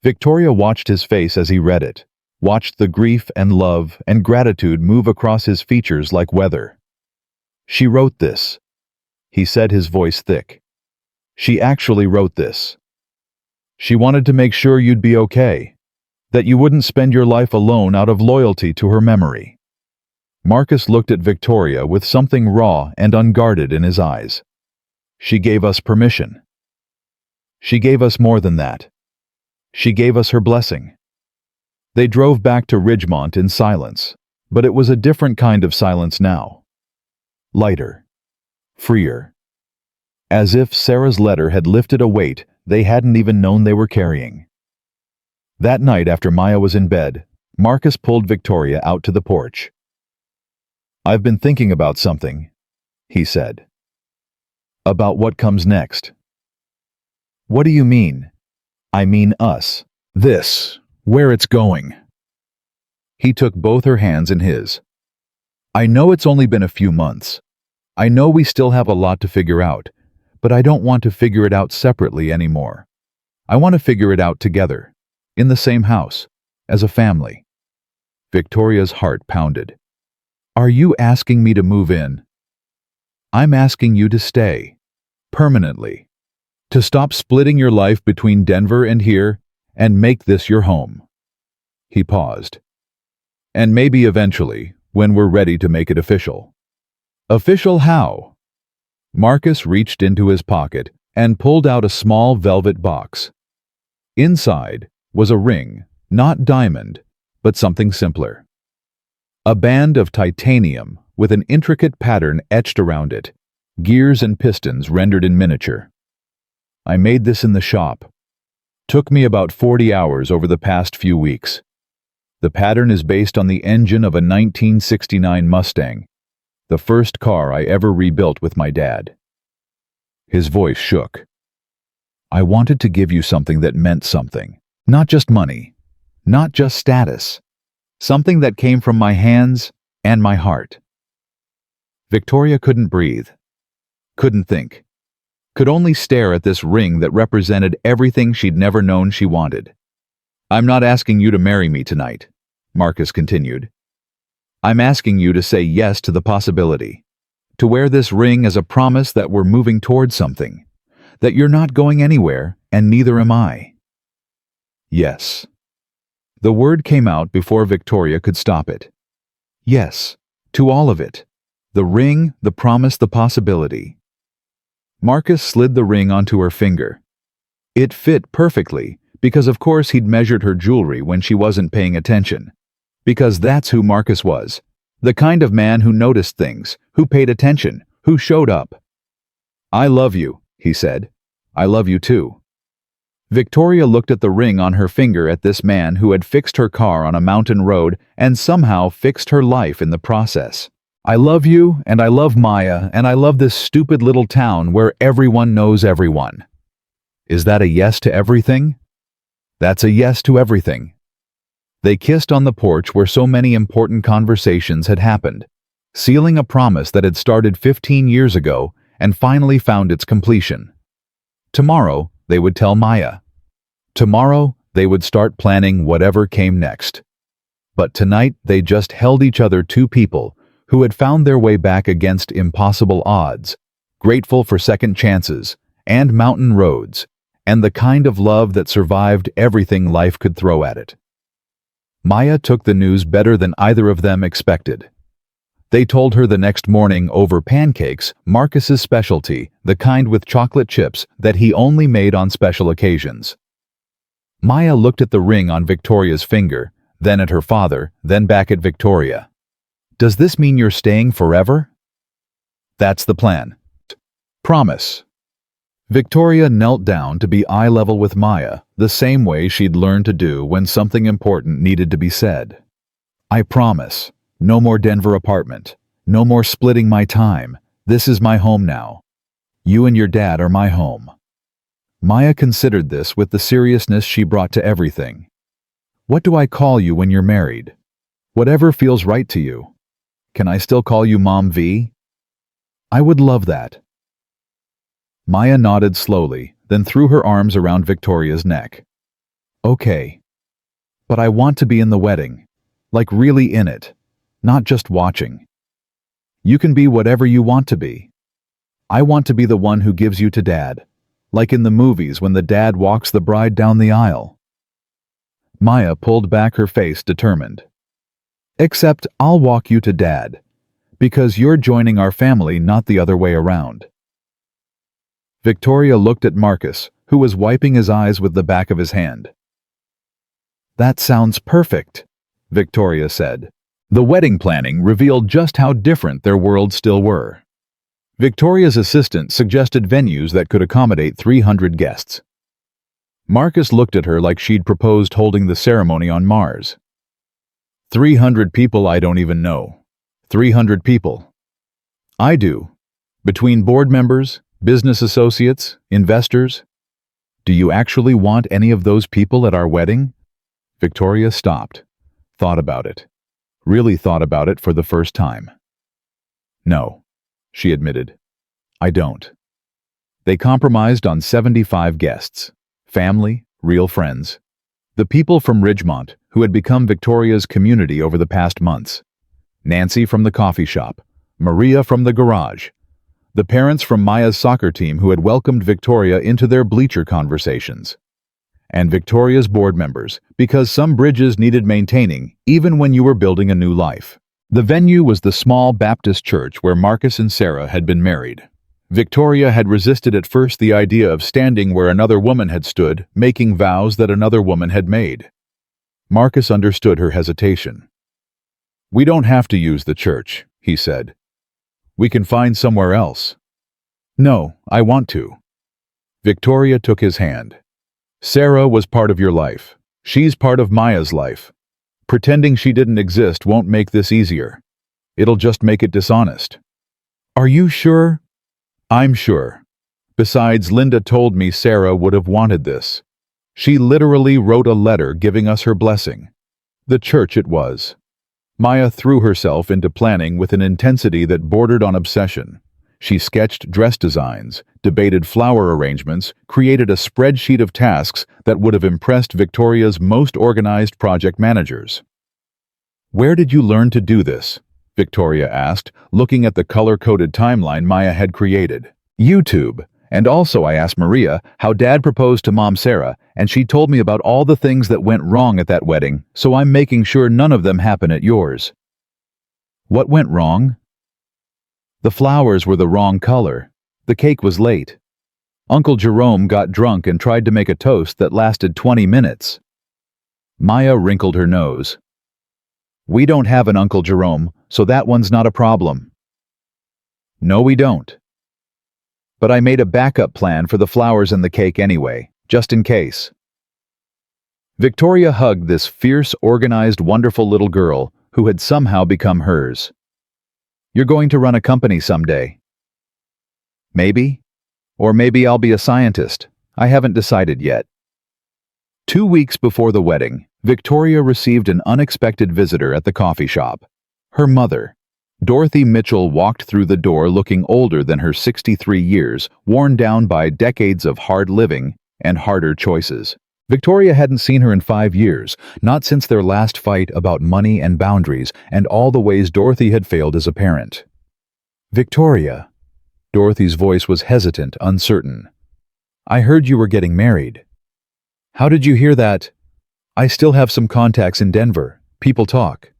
Victoria watched his face as he read it, watched the grief and love and gratitude move across his features like weather. She wrote this. He said, his voice thick. She actually wrote this. She wanted to make sure you'd be okay, that you wouldn't spend your life alone out of loyalty to her memory. Marcus looked at Victoria with something raw and unguarded in his eyes. She gave us permission. She gave us more than that. She gave us her blessing. They drove back to Ridgemont in silence, but it was a different kind of silence now. Lighter. Freer. As if Sarah's letter had lifted a weight they hadn't even known they were carrying. That night after Maya was in bed, Marcus pulled Victoria out to the porch. I've been thinking about something, he said. About what comes next. What do you mean? I mean us. This, where it's going. He took both her hands in his. I know it's only been a few months. I know we still have a lot to figure out, but I don't want to figure it out separately anymore. I want to figure it out together, in the same house, as a family. Victoria's heart pounded. Are you asking me to move in? I'm asking you to stay, permanently, to stop splitting your life between Denver and here and make this your home. He paused. And maybe eventually, when we're ready to make it official. Official how? Marcus reached into his pocket and pulled out a small velvet box. Inside was a ring, not diamond, but something simpler. A band of titanium with an intricate pattern etched around it, gears and pistons rendered in miniature. I made this in the shop. Took me about 40 hours over the past few weeks. The pattern is based on the engine of a 1969 Mustang, the first car I ever rebuilt with my dad. His voice shook. I wanted to give you something that meant something, not just money, not just status, something that came from my hands and my heart. Victoria couldn't breathe, couldn't think, could only stare at this ring that represented everything she'd never known she wanted. I'm not asking you to marry me tonight, Marcus continued. I'm asking you to say yes to the possibility, to wear this ring as a promise that we're moving towards something, that you're not going anywhere and neither am I. Yes. The word came out before Victoria could stop it. Yes, to all of it. The ring, the promise, the possibility. Marcus slid the ring onto her finger. It fit perfectly, because of course he'd measured her jewelry when she wasn't paying attention. Because that's who Marcus was. The kind of man who noticed things, who paid attention, who showed up. I love you, he said. I love you too. Victoria looked at the ring on her finger at this man who had fixed her car on a mountain road and somehow fixed her life in the process. I love you, and I love Maya, and I love this stupid little town where everyone knows everyone. Is that a yes to everything? That's a yes to everything. They kissed on the porch where so many important conversations had happened, sealing a promise that had started 15 years ago and finally found its completion. Tomorrow, they would tell Maya. Tomorrow, they would start planning whatever came next. But tonight, they just held each other, two people who had found their way back against impossible odds, grateful for second chances and mountain roads, and the kind of love that survived everything life could throw at it. Maya took the news better than either of them expected. They told her the next morning over pancakes, Marcus's specialty, the kind with chocolate chips that he only made on special occasions. Maya looked at the ring on Victoria's finger, then at her father, then back at Victoria. Does this mean you're staying forever? That's the plan. Promise. Victoria knelt down to be eye level with Maya, the same way she'd learned to do when something important needed to be said. I promise. No more Denver apartment. No more splitting my time. This is my home now. You and your dad are my home. Maya considered this with the seriousness she brought to everything. What do I call you when you're married? Whatever feels right to you. Can I still call you Mom V? I would love that. Maya nodded slowly, then threw her arms around Victoria's neck. Okay. But I want to be in the wedding. Like really in it. Not just watching. You can be whatever you want to be. I want to be the one who gives you to Dad. Like in the movies when the dad walks the bride down the aisle. Maya pulled back her face determined. Except I'll walk you to Dad. Because you're joining our family, not the other way around. Victoria looked at Marcus, who was wiping his eyes with the back of his hand. That sounds perfect, Victoria said. The wedding planning revealed just how different their worlds still were. Victoria's assistant suggested venues that could accommodate 300 guests. Marcus looked at her like she'd proposed holding the ceremony on Mars. 300 people I don't even know. 300 people. I do. Between board members, business associates, investors. Do you actually want any of those people at our wedding? Victoria stopped, thought about it. Really thought about it for the first time. No, she admitted. I don't. They compromised on 75 guests. Family, real friends. The people from Ridgemont, who had become Victoria's community over the past months. Nancy from the coffee shop. Maria from the garage. The parents from Maya's soccer team who had welcomed Victoria into their bleacher conversations. And Victoria's board members, because some bridges needed maintaining even when you were building a new life. The venue was the small Baptist church where Marcus and Sarah had been married. Victoria had resisted at first the idea of standing where another woman had stood, making vows that another woman had made. Marcus understood her hesitation. We don't have to use the church, he said. We can find somewhere else. No, I want to. Victoria took his hand. Sarah was part of your life. She's part of Maya's life. Pretending she didn't exist won't make this easier. It'll just make it dishonest. Are you sure? I'm sure. Besides, Linda told me Sarah would have wanted this. She literally wrote a letter giving us her blessing. The church it was. Maya threw herself into planning with an intensity that bordered on obsession. She sketched dress designs, debated flower arrangements, created a spreadsheet of tasks that would have impressed Victoria's most organized project managers. Where did you learn to do this? Victoria asked, looking at the color-coded timeline Maya had created. YouTube. And also I asked Maria how Dad proposed to Mom Sarah, and she told me about all the things that went wrong at that wedding, so I'm making sure none of them happen at yours. What went wrong? The flowers were the wrong color. The cake was late. Uncle Jerome got drunk and tried to make a toast that lasted 20 minutes. Maya wrinkled her nose. We don't have an Uncle Jerome, so that one's not a problem. No, we don't. But I made a backup plan for the flowers and the cake anyway, just in case. Victoria hugged this fierce, organized, wonderful little girl who had somehow become hers. You're going to run a company someday. Maybe. Or maybe I'll be a scientist. I haven't decided yet. 2 weeks before the wedding, Victoria received an unexpected visitor at the coffee shop. Her mother. Dorothy Mitchell walked through the door looking older than her 63 years, worn down by decades of hard living and harder choices. Victoria hadn't seen her in 5 years, not since their last fight about money and boundaries and all the ways Dorothy had failed as a parent. Victoria. Dorothy's voice was hesitant, uncertain. I heard you were getting married. How did you hear that? I still have some contacts in Denver. People talk.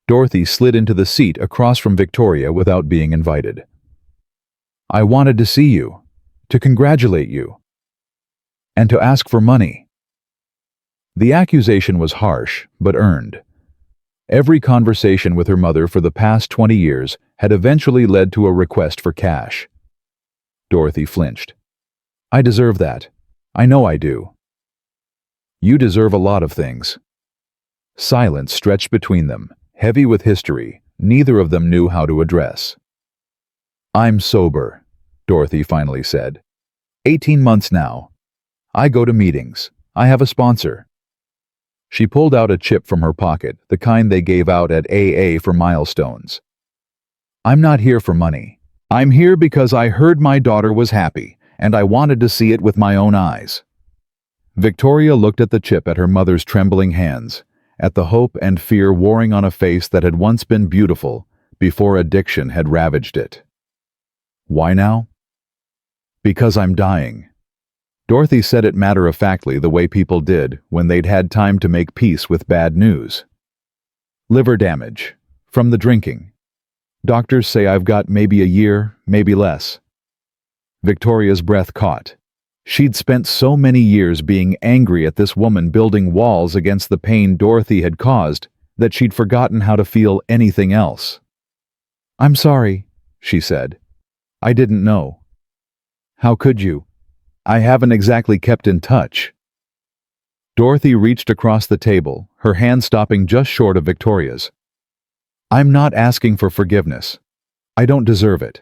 Dorothy slid into the seat across from Victoria without being invited. I wanted to see you, to congratulate you, and to ask for money. The accusation was harsh, but earned. Every conversation with her mother for the past 20 years had eventually led to a request for cash. Dorothy flinched. I deserve that. I know I do. You deserve a lot of things. Silence stretched between them, heavy with history neither of them knew how to address. I'm sober, Dorothy finally said. 18 months now. I go to meetings. I have a sponsor. She pulled out a chip from her pocket, the kind they gave out at AA for milestones. I'm not here for money. I'm here because I heard my daughter was happy, and I wanted to see it with my own eyes. Victoria looked at the chip at her mother's trembling hands, at the hope and fear warring on a face that had once been beautiful before addiction had ravaged it. Why now? Because I'm dying. Dorothy said it matter-of-factly the way people did when they'd had time to make peace with bad news. Liver damage. From the drinking. Doctors say I've got maybe a year, maybe less. Victoria's breath caught. She'd spent so many years being angry at this woman building walls against the pain Dorothy had caused that she'd forgotten how to feel anything else. I'm sorry, she said. I didn't know. How could you? I haven't exactly kept in touch. Dorothy reached across the table, her hand stopping just short of Victoria's. I'm not asking for forgiveness. I don't deserve it.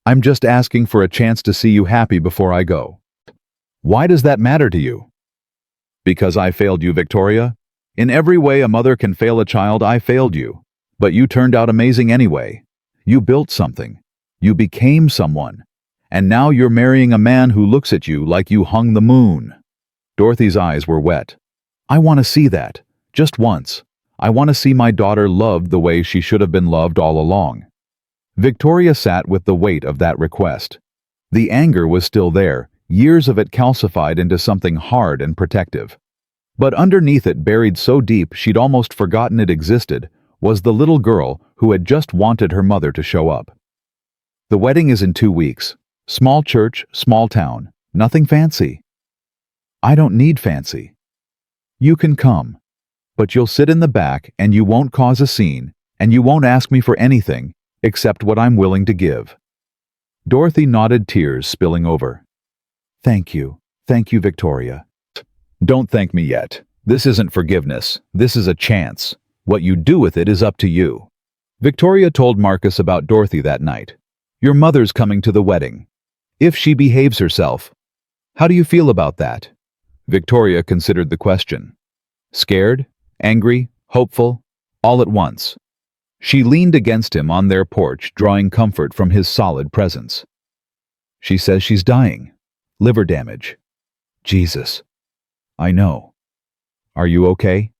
I'm just asking for a chance to see you happy before I go. Why does that matter to you? Because I failed you, Victoria. In every way a mother can fail a child, I failed you. But you turned out amazing anyway. You built something. You became someone. And now you're marrying a man who looks at you like you hung the moon. Dorothy's eyes were wet. I want to see that. Just once. I want to see my daughter loved the way she should have been loved all along. Victoria sat with the weight of that request. The anger was still there, years of it calcified into something hard and protective. But underneath it, buried so deep she'd almost forgotten it existed, was the little girl who had just wanted her mother to show up. The wedding is in 2 weeks. Small church, small town. Nothing fancy. I don't need fancy. You can come. But you'll sit in the back and you won't cause a scene, and you won't ask me for anything except what I'm willing to give. Dorothy nodded, tears spilling over. Thank you, Victoria. Don't thank me yet. This isn't forgiveness. This is a chance. What you do with it is up to you. Victoria told Marcus about Dorothy that night. Your mother's coming to the wedding. If she behaves herself. How do you feel about that? Victoria considered the question. Scared, angry, hopeful, all at once. She leaned against him on their porch, drawing comfort from his solid presence. She says she's dying. Liver damage. Jesus. I know. Are you okay?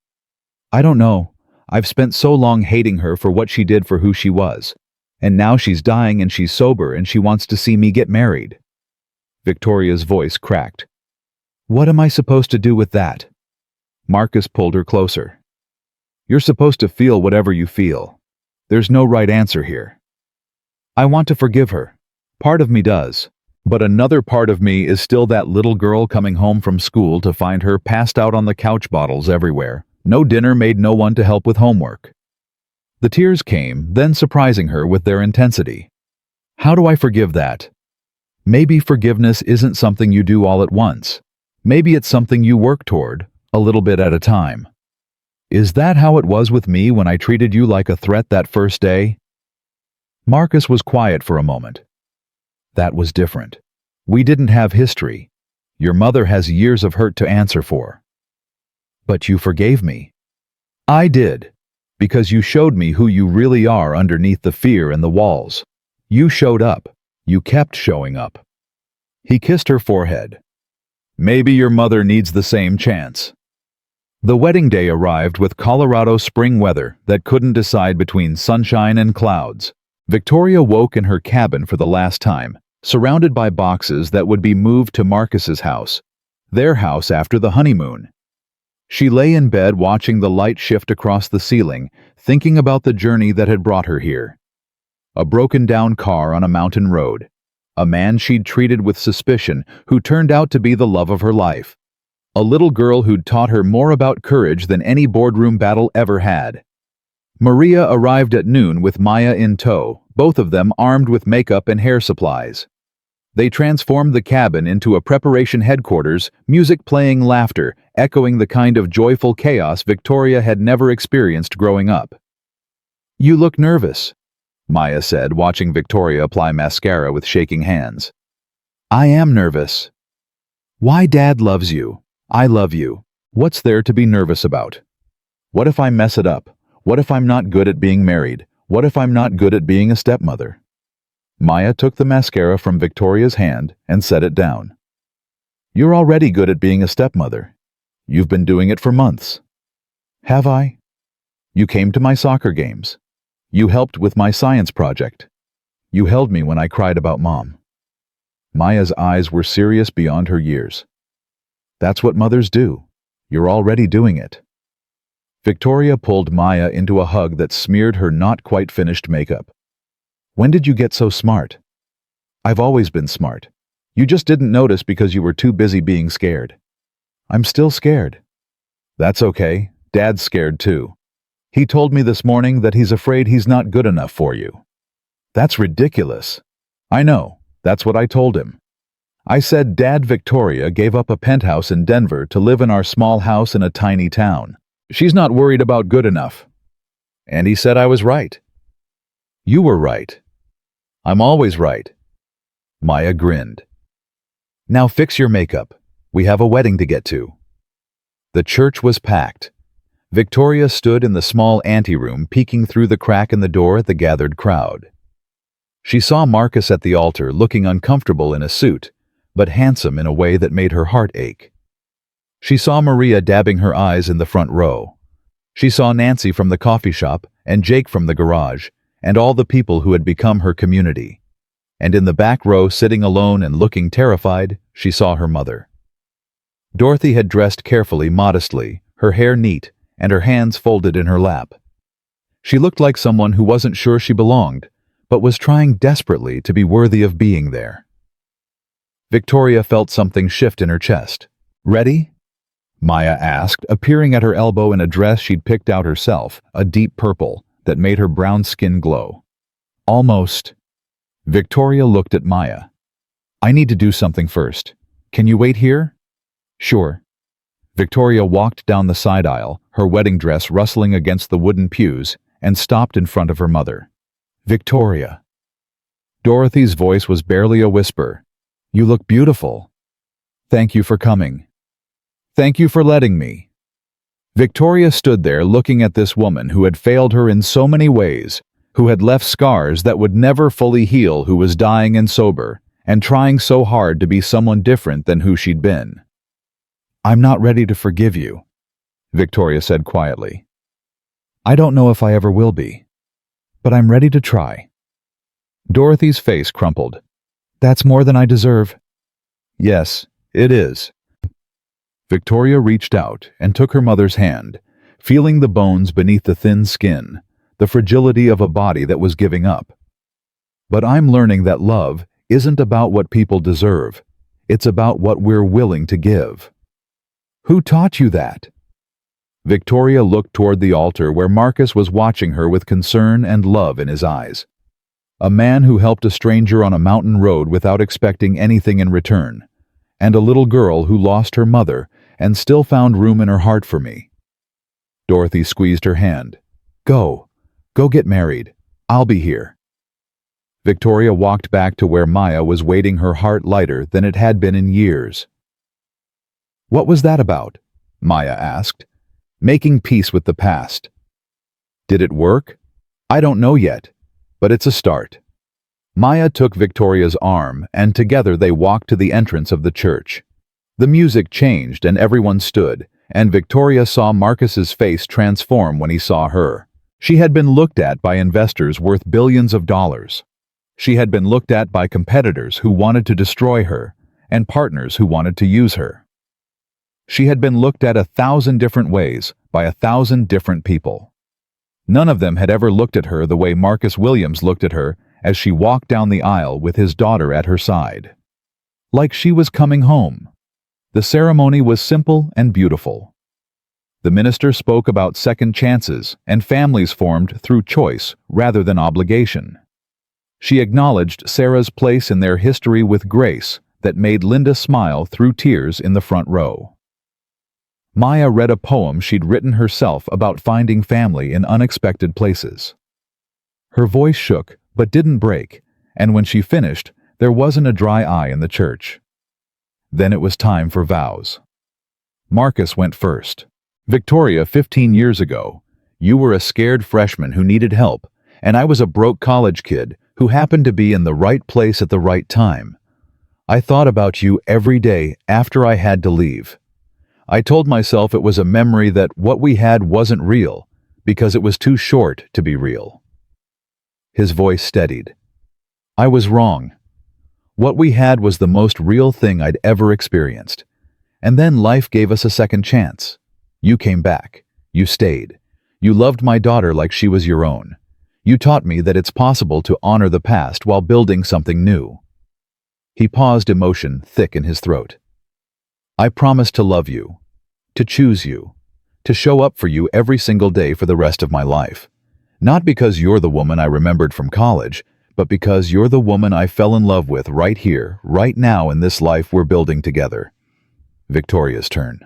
I don't know. I've spent so long hating her for what she did for who she was. And now she's dying and she's sober and she wants to see me get married. Victoria's voice cracked. What am I supposed to do with that? Marcus pulled her closer. You're supposed to feel whatever you feel. There's no right answer here. I want to forgive her. Part of me does. But another part of me is still that little girl coming home from school to find her passed out on the couch, bottles everywhere. No dinner, made no one to help with homework. The tears came, then surprising her with their intensity. How do I forgive that? Maybe forgiveness isn't something you do all at once. Maybe it's something you work toward, a little bit at a time. Is that how it was with me when I treated you like a threat that first day? Marcus was quiet for a moment. That was different. We didn't have history. Your mother has years of hurt to answer for. But you forgave me. I did. Because you showed me who you really are underneath the fear and the walls. You showed up. You kept showing up. He kissed her forehead. Maybe your mother needs the same chance. The wedding day arrived with Colorado spring weather that couldn't decide between sunshine and clouds. Victoria woke in her cabin for the last time, surrounded by boxes that would be moved to Marcus's house, their house after the honeymoon. She lay in bed watching the light shift across the ceiling, thinking about the journey that had brought her here. A broken-down car on a mountain road. A man she'd treated with suspicion who turned out to be the love of her life. A little girl who'd taught her more about courage than any boardroom battle ever had. Maria arrived at noon with Maya in tow, both of them armed with makeup and hair supplies. They transformed the cabin into a preparation headquarters, music playing, laughter, echoing the kind of joyful chaos Victoria had never experienced growing up. "You look nervous," Maya said, watching Victoria apply mascara with shaking hands. "I am nervous." "Why? Dad loves you. I love you. What's there to be nervous about? What if I mess it up? What if I'm not good at being married? What if I'm not good at being a stepmother?" Maya took the mascara from Victoria's hand and set it down. "You're already good at being a stepmother. You've been doing it for months." "Have I? You came to my soccer games. You helped with my science project. You held me when I cried about Mom." Maya's eyes were serious beyond her years. "That's what mothers do. You're already doing it." Victoria pulled Maya into a hug that smeared her not quite finished makeup. "When did you get so smart?" "I've always been smart. You just didn't notice because you were too busy being scared." "I'm still scared." "That's okay. Dad's scared too. He told me this morning that he's afraid he's not good enough for you." "That's ridiculous." "I know. That's what I told him. I said Dad, Victoria gave up a penthouse in Denver to live in our small house in a tiny town. She's not worried about good enough." And he said I was right. "You were right." "I'm always right." Maya grinned. "Now fix your makeup. We have a wedding to get to." The church was packed. Victoria stood in the small anteroom, peeking through the crack in the door at the gathered crowd. She saw Marcus at the altar, looking uncomfortable in a suit, but handsome in a way that made her heart ache. She saw Maria dabbing her eyes in the front row. She saw Nancy from the coffee shop and Jake from the garage, and all the people who had become her community. And in the back row, sitting alone and looking terrified, she saw her mother. Dorothy had dressed carefully, modestly, her hair neat, and her hands folded in her lap. She looked like someone who wasn't sure she belonged, but was trying desperately to be worthy of being there. Victoria felt something shift in her chest. "Ready?" Maya asked, appearing at her elbow in a dress she'd picked out herself, a deep purple, that made her brown skin glow. "Almost." Victoria looked at Maya. "I need to do something first. Can you wait here?" "Sure." Victoria walked down the side aisle, her wedding dress rustling against the wooden pews, and stopped in front of her mother. "Victoria." Dorothy's voice was barely a whisper. "You look beautiful." "Thank you for coming." "Thank you for letting me." Victoria stood there looking at this woman who had failed her in so many ways, who had left scars that would never fully heal, who was dying and sober, and trying so hard to be someone different than who she'd been. "I'm not ready to forgive you," Victoria said quietly. "I don't know if I ever will be, but I'm ready to try." Dorothy's face crumpled. "That's more than I deserve." "Yes, it is." Victoria reached out and took her mother's hand, feeling the bones beneath the thin skin, the fragility of a body that was giving up. "But I'm learning that love isn't about what people deserve. It's about what we're willing to give." "Who taught you that?" Victoria looked toward the altar where Marcus was watching her with concern and love in his eyes. "A man who helped a stranger on a mountain road without expecting anything in return, and a little girl who lost her mother and still found room in her heart for me." Dorothy squeezed her hand. Go get married. I'll be here." Victoria walked back to where Maya was waiting, her heart lighter than it had been in years. "What was that about?" Maya asked. "Making peace with the past." "Did it work?" "I don't know yet, but it's a start." Maya took Victoria's arm, and together they walked to the entrance of the church. The music changed and everyone stood, and Victoria saw Marcus's face transform when he saw her. She had been looked at by investors worth billions of dollars. She had been looked at by competitors who wanted to destroy her, and partners who wanted to use her. She had been looked at 1,000 different ways by 1,000 different people. None of them had ever looked at her the way Marcus Williams looked at her as she walked down the aisle with his daughter at her side. Like she was coming home. The ceremony was simple and beautiful. The minister spoke about second chances and families formed through choice rather than obligation. She acknowledged Sarah's place in their history with grace that made Linda smile through tears in the front row. Maya read a poem she'd written herself about finding family in unexpected places. Her voice shook but didn't break, and when she finished, there wasn't a dry eye in the church. Then it was time for vows. Marcus went first. Victoria, 15 years ago, you were a scared freshman who needed help, and I was a broke college kid who happened to be in the right place at the right time. I thought about you every day after I had to leave. I told myself it was a memory that what we had wasn't real, because it was too short to be real. His voice steadied. I was wrong. What we had was the most real thing I'd ever experienced. And then life gave us a second chance. You came back. You stayed. You loved my daughter like she was your own. You taught me that it's possible to honor the past while building something new. He paused, emotion thick in his throat. I promise to love you, to choose you, to show up for you every single day for the rest of my life. Not because you're the woman I remembered from college, but because you're the woman I fell in love with right here, right now in this life we're building together. Victoria's turn.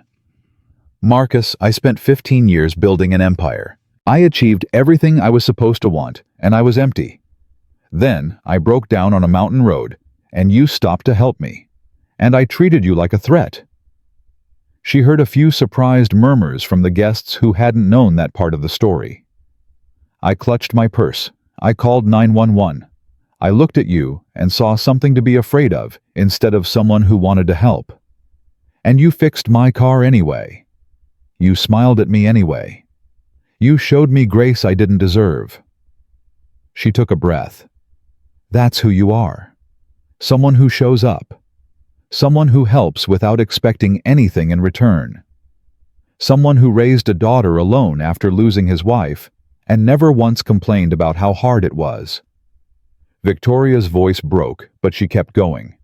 Marcus, I spent 15 years building an empire. I achieved everything I was supposed to want, and I was empty. Then I broke down on a mountain road, and you stopped to help me. And I treated you like a threat. She heard a few surprised murmurs from the guests who hadn't known that part of the story. I clutched my purse. I called 911. I looked at you and saw something to be afraid of instead of someone who wanted to help. And you fixed my car anyway. You smiled at me anyway. You showed me grace I didn't deserve. She took a breath. That's who you are. Someone who shows up. Someone who helps without expecting anything in return. Someone who raised a daughter alone after losing his wife and never once complained about how hard it was. Victoria's voice broke, but she kept going.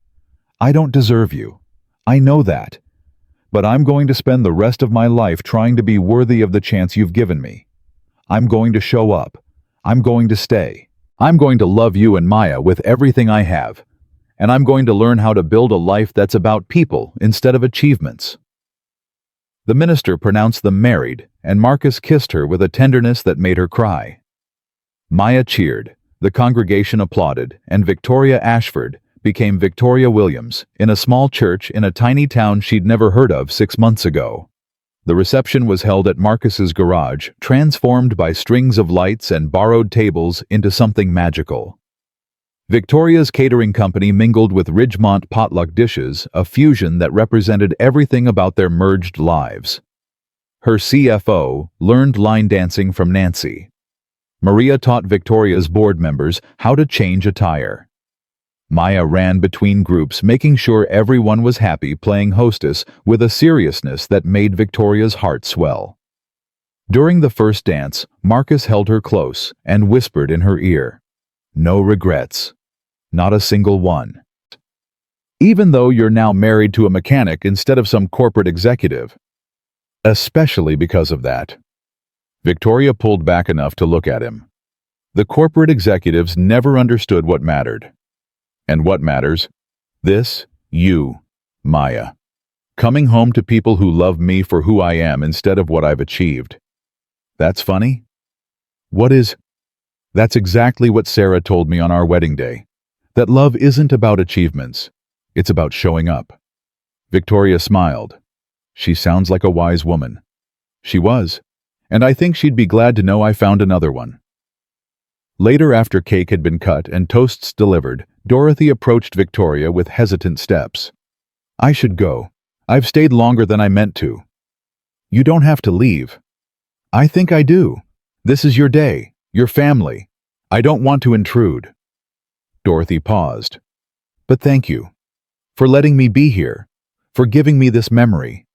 I don't deserve you. I know that. But I'm going to spend the rest of my life trying to be worthy of the chance you've given me. I'm going to show up. I'm going to stay. I'm going to love you and Maya with everything I have. And I'm going to learn how to build a life that's about people instead of achievements. The minister pronounced them married, and Marcus kissed her with a tenderness that made her cry. Maya cheered, the congregation applauded, and Victoria Ashford became Victoria Williams in a small church in a tiny town she'd never heard of 6 months ago. The reception was held at Marcus's garage, transformed by strings of lights and borrowed tables into something magical. Victoria's catering company mingled with Ridgemont potluck dishes, a fusion that represented everything about their merged lives. Her CFO learned line dancing from Nancy. Maria taught Victoria's board members how to change a tire. Maya ran between groups, making sure everyone was happy, playing hostess with a seriousness that made Victoria's heart swell. During the first dance, Marcus held her close and whispered in her ear, "No regrets. Not a single one. Even though you're now married to a mechanic instead of some corporate executive. Especially because of that." Victoria pulled back enough to look at him. The corporate executives never understood what mattered. And what matters? This, you, Maya. Coming home to people who love me for who I am instead of what I've achieved. That's funny? What is? That's exactly what Sarah told me on our wedding day. That love isn't about achievements. It's about showing up. Victoria smiled. She sounds like a wise woman. She was. And I think she'd be glad to know I found another one. Later, after cake had been cut and toasts delivered, Dorothy approached Victoria with hesitant steps. I should go. I've stayed longer than I meant to. You don't have to leave. I think I do. This is your day, your family. I don't want to intrude. Dorothy paused. But thank you. For letting me be here. For giving me this memory.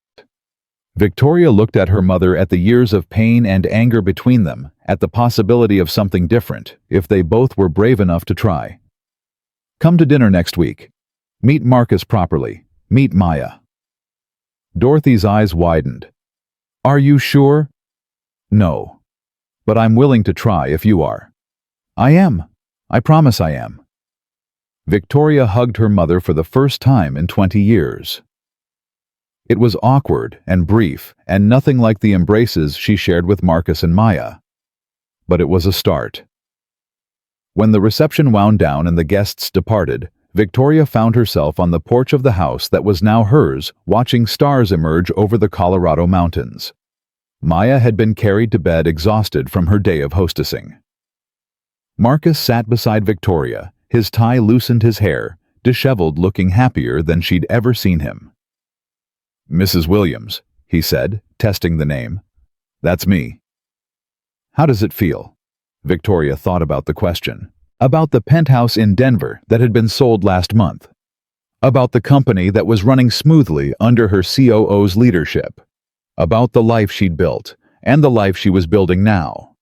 Victoria looked at her mother, at the years of pain and anger between them, at the possibility of something different, if they both were brave enough to try. Come to dinner next week. Meet Marcus properly. Meet Maya. Dorothy's eyes widened. Are you sure? No. But I'm willing to try if you are. I am. I promise I am. Victoria hugged her mother for the first time in 20 years. It was awkward and brief and nothing like the embraces she shared with Marcus and Maya. But it was a start. When the reception wound down and the guests departed, Victoria found herself on the porch of the house that was now hers, watching stars emerge over the Colorado mountains. Maya had been carried to bed exhausted from her day of hostessing. Marcus sat beside Victoria, his tie loosened his hair, disheveled, looking happier than she'd ever seen him. "Mrs. Williams," he said, testing the name. "That's me." "How does it feel?" Victoria thought about the question. About the penthouse in Denver that had been sold last month. About the company that was running smoothly under her COO's leadership. About the life she'd built, and the life she was building now.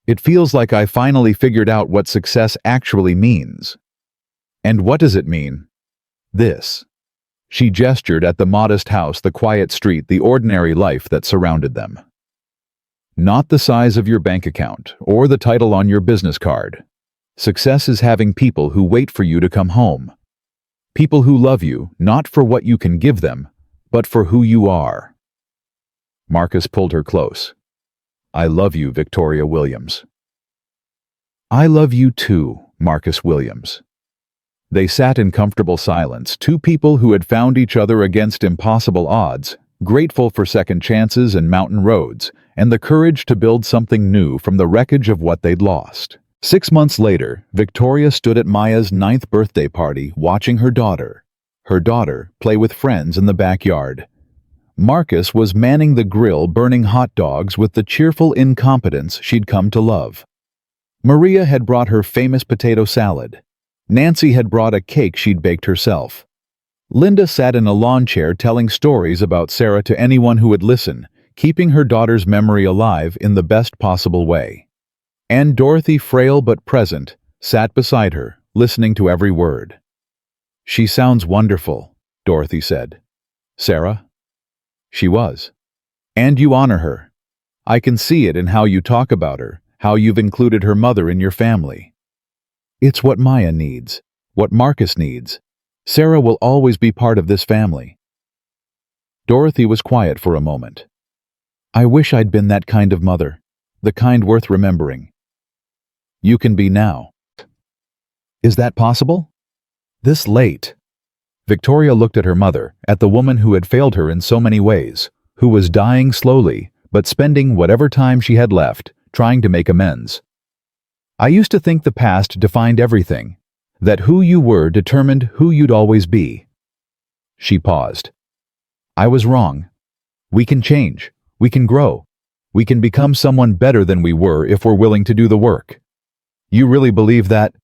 "It feels like I finally figured out what success actually means." "And what does it mean?" "This." She gestured at the modest house, the quiet street, the ordinary life that surrounded them. "Not the size of your bank account, or the title on your business card. Success is having people who wait for you to come home. People who love you, not for what you can give them, but for who you are." Marcus pulled her close. "I love you, Victoria Williams." "I love you too, Marcus Williams." They sat in comfortable silence, two people who had found each other against impossible odds, grateful for second chances and mountain roads, and the courage to build something new from the wreckage of what they'd lost. 6 months later, Victoria stood at Maya's 9th birthday party watching her daughter play with friends in the backyard. Marcus was manning the grill, burning hot dogs with the cheerful incompetence she'd come to love. Maria had brought her famous potato salad. Nancy had brought a cake she'd baked herself. Linda sat in a lawn chair telling stories about Sarah to anyone who would listen, keeping her daughter's memory alive in the best possible way. And Dorothy, frail but present, sat beside her, listening to every word. "She sounds wonderful," Dorothy said. "Sarah?" She was. "And you honor her. I can see it in how you talk about her, how you've included her mother in your family. It's what Maya needs, what Marcus needs. Sarah will always be part of this family." Dorothy was quiet for a moment. "I wish I'd been that kind of mother, the kind worth remembering." "You can be now." "Is that possible? This late?" Victoria looked at her mother, at the woman who had failed her in so many ways, who was dying slowly, but spending whatever time she had left, trying to make amends. "I used to think the past defined everything, that who you were determined who you'd always be." She paused. "I was wrong. We can change. We can grow. We can become someone better than we were if we're willing to do the work." "You really believe that?"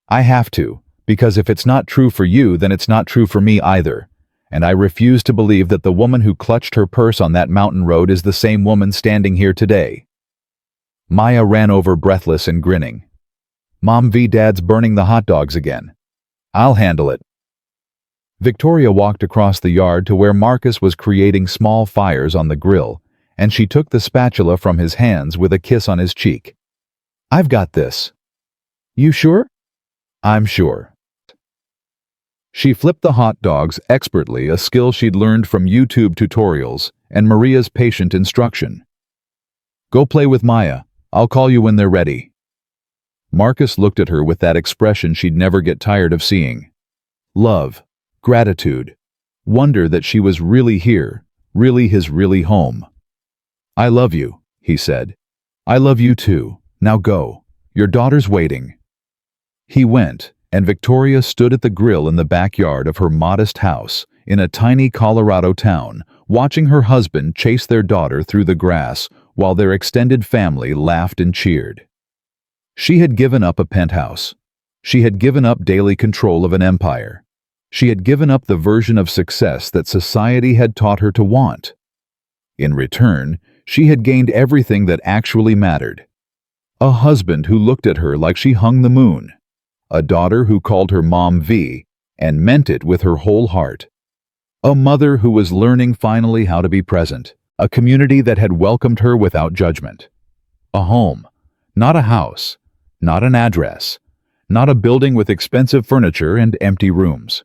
"I have to, because if it's not true for you, then it's not true for me either. And I refuse to believe that the woman who clutched her purse on that mountain road is the same woman standing here today." Maya ran over, breathless and grinning. "Mom v. Dad's burning the hot dogs again. I'll handle it." Victoria walked across the yard to where Marcus was creating small fires on the grill, and she took the spatula from his hands with a kiss on his cheek. "I've got this." "You sure?" "I'm sure." She flipped the hot dogs expertly, a skill she'd learned from YouTube tutorials and Maria's patient instruction. "Go play with Maya. I'll call you when they're ready." Marcus looked at her with that expression she'd never get tired of seeing. Love, gratitude, wonder that she was really here, really his really home. "I love you," he said. "I love you too. Now go. Your daughter's waiting." He went, and Victoria stood at the grill in the backyard of her modest house in a tiny Colorado town, watching her husband chase their daughter through the grass while their extended family laughed and cheered. She had given up a penthouse. She had given up daily control of an empire. She had given up the version of success that society had taught her to want. In return, she had gained everything that actually mattered. A husband who looked at her like she hung the moon. A daughter who called her Mom V and meant it with her whole heart. A mother who was learning finally how to be present, A community that had welcomed her without judgment. A home, not a house, not an address, not a building with expensive furniture and empty rooms.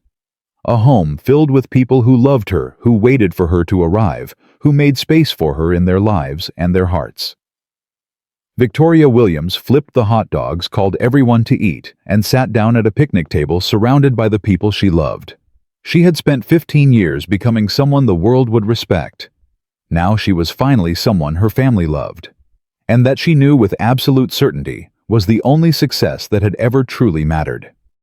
A home filled with people who loved her, who waited for her to arrive, who made space for her in their lives and their hearts. Victoria Williams flipped the hot dogs, called everyone to eat, and sat down at a picnic table surrounded by the people she loved. She had spent 15 years becoming someone the world would respect. Now she was finally someone her family loved. And that she knew with absolute certainty was the only success that had ever truly mattered.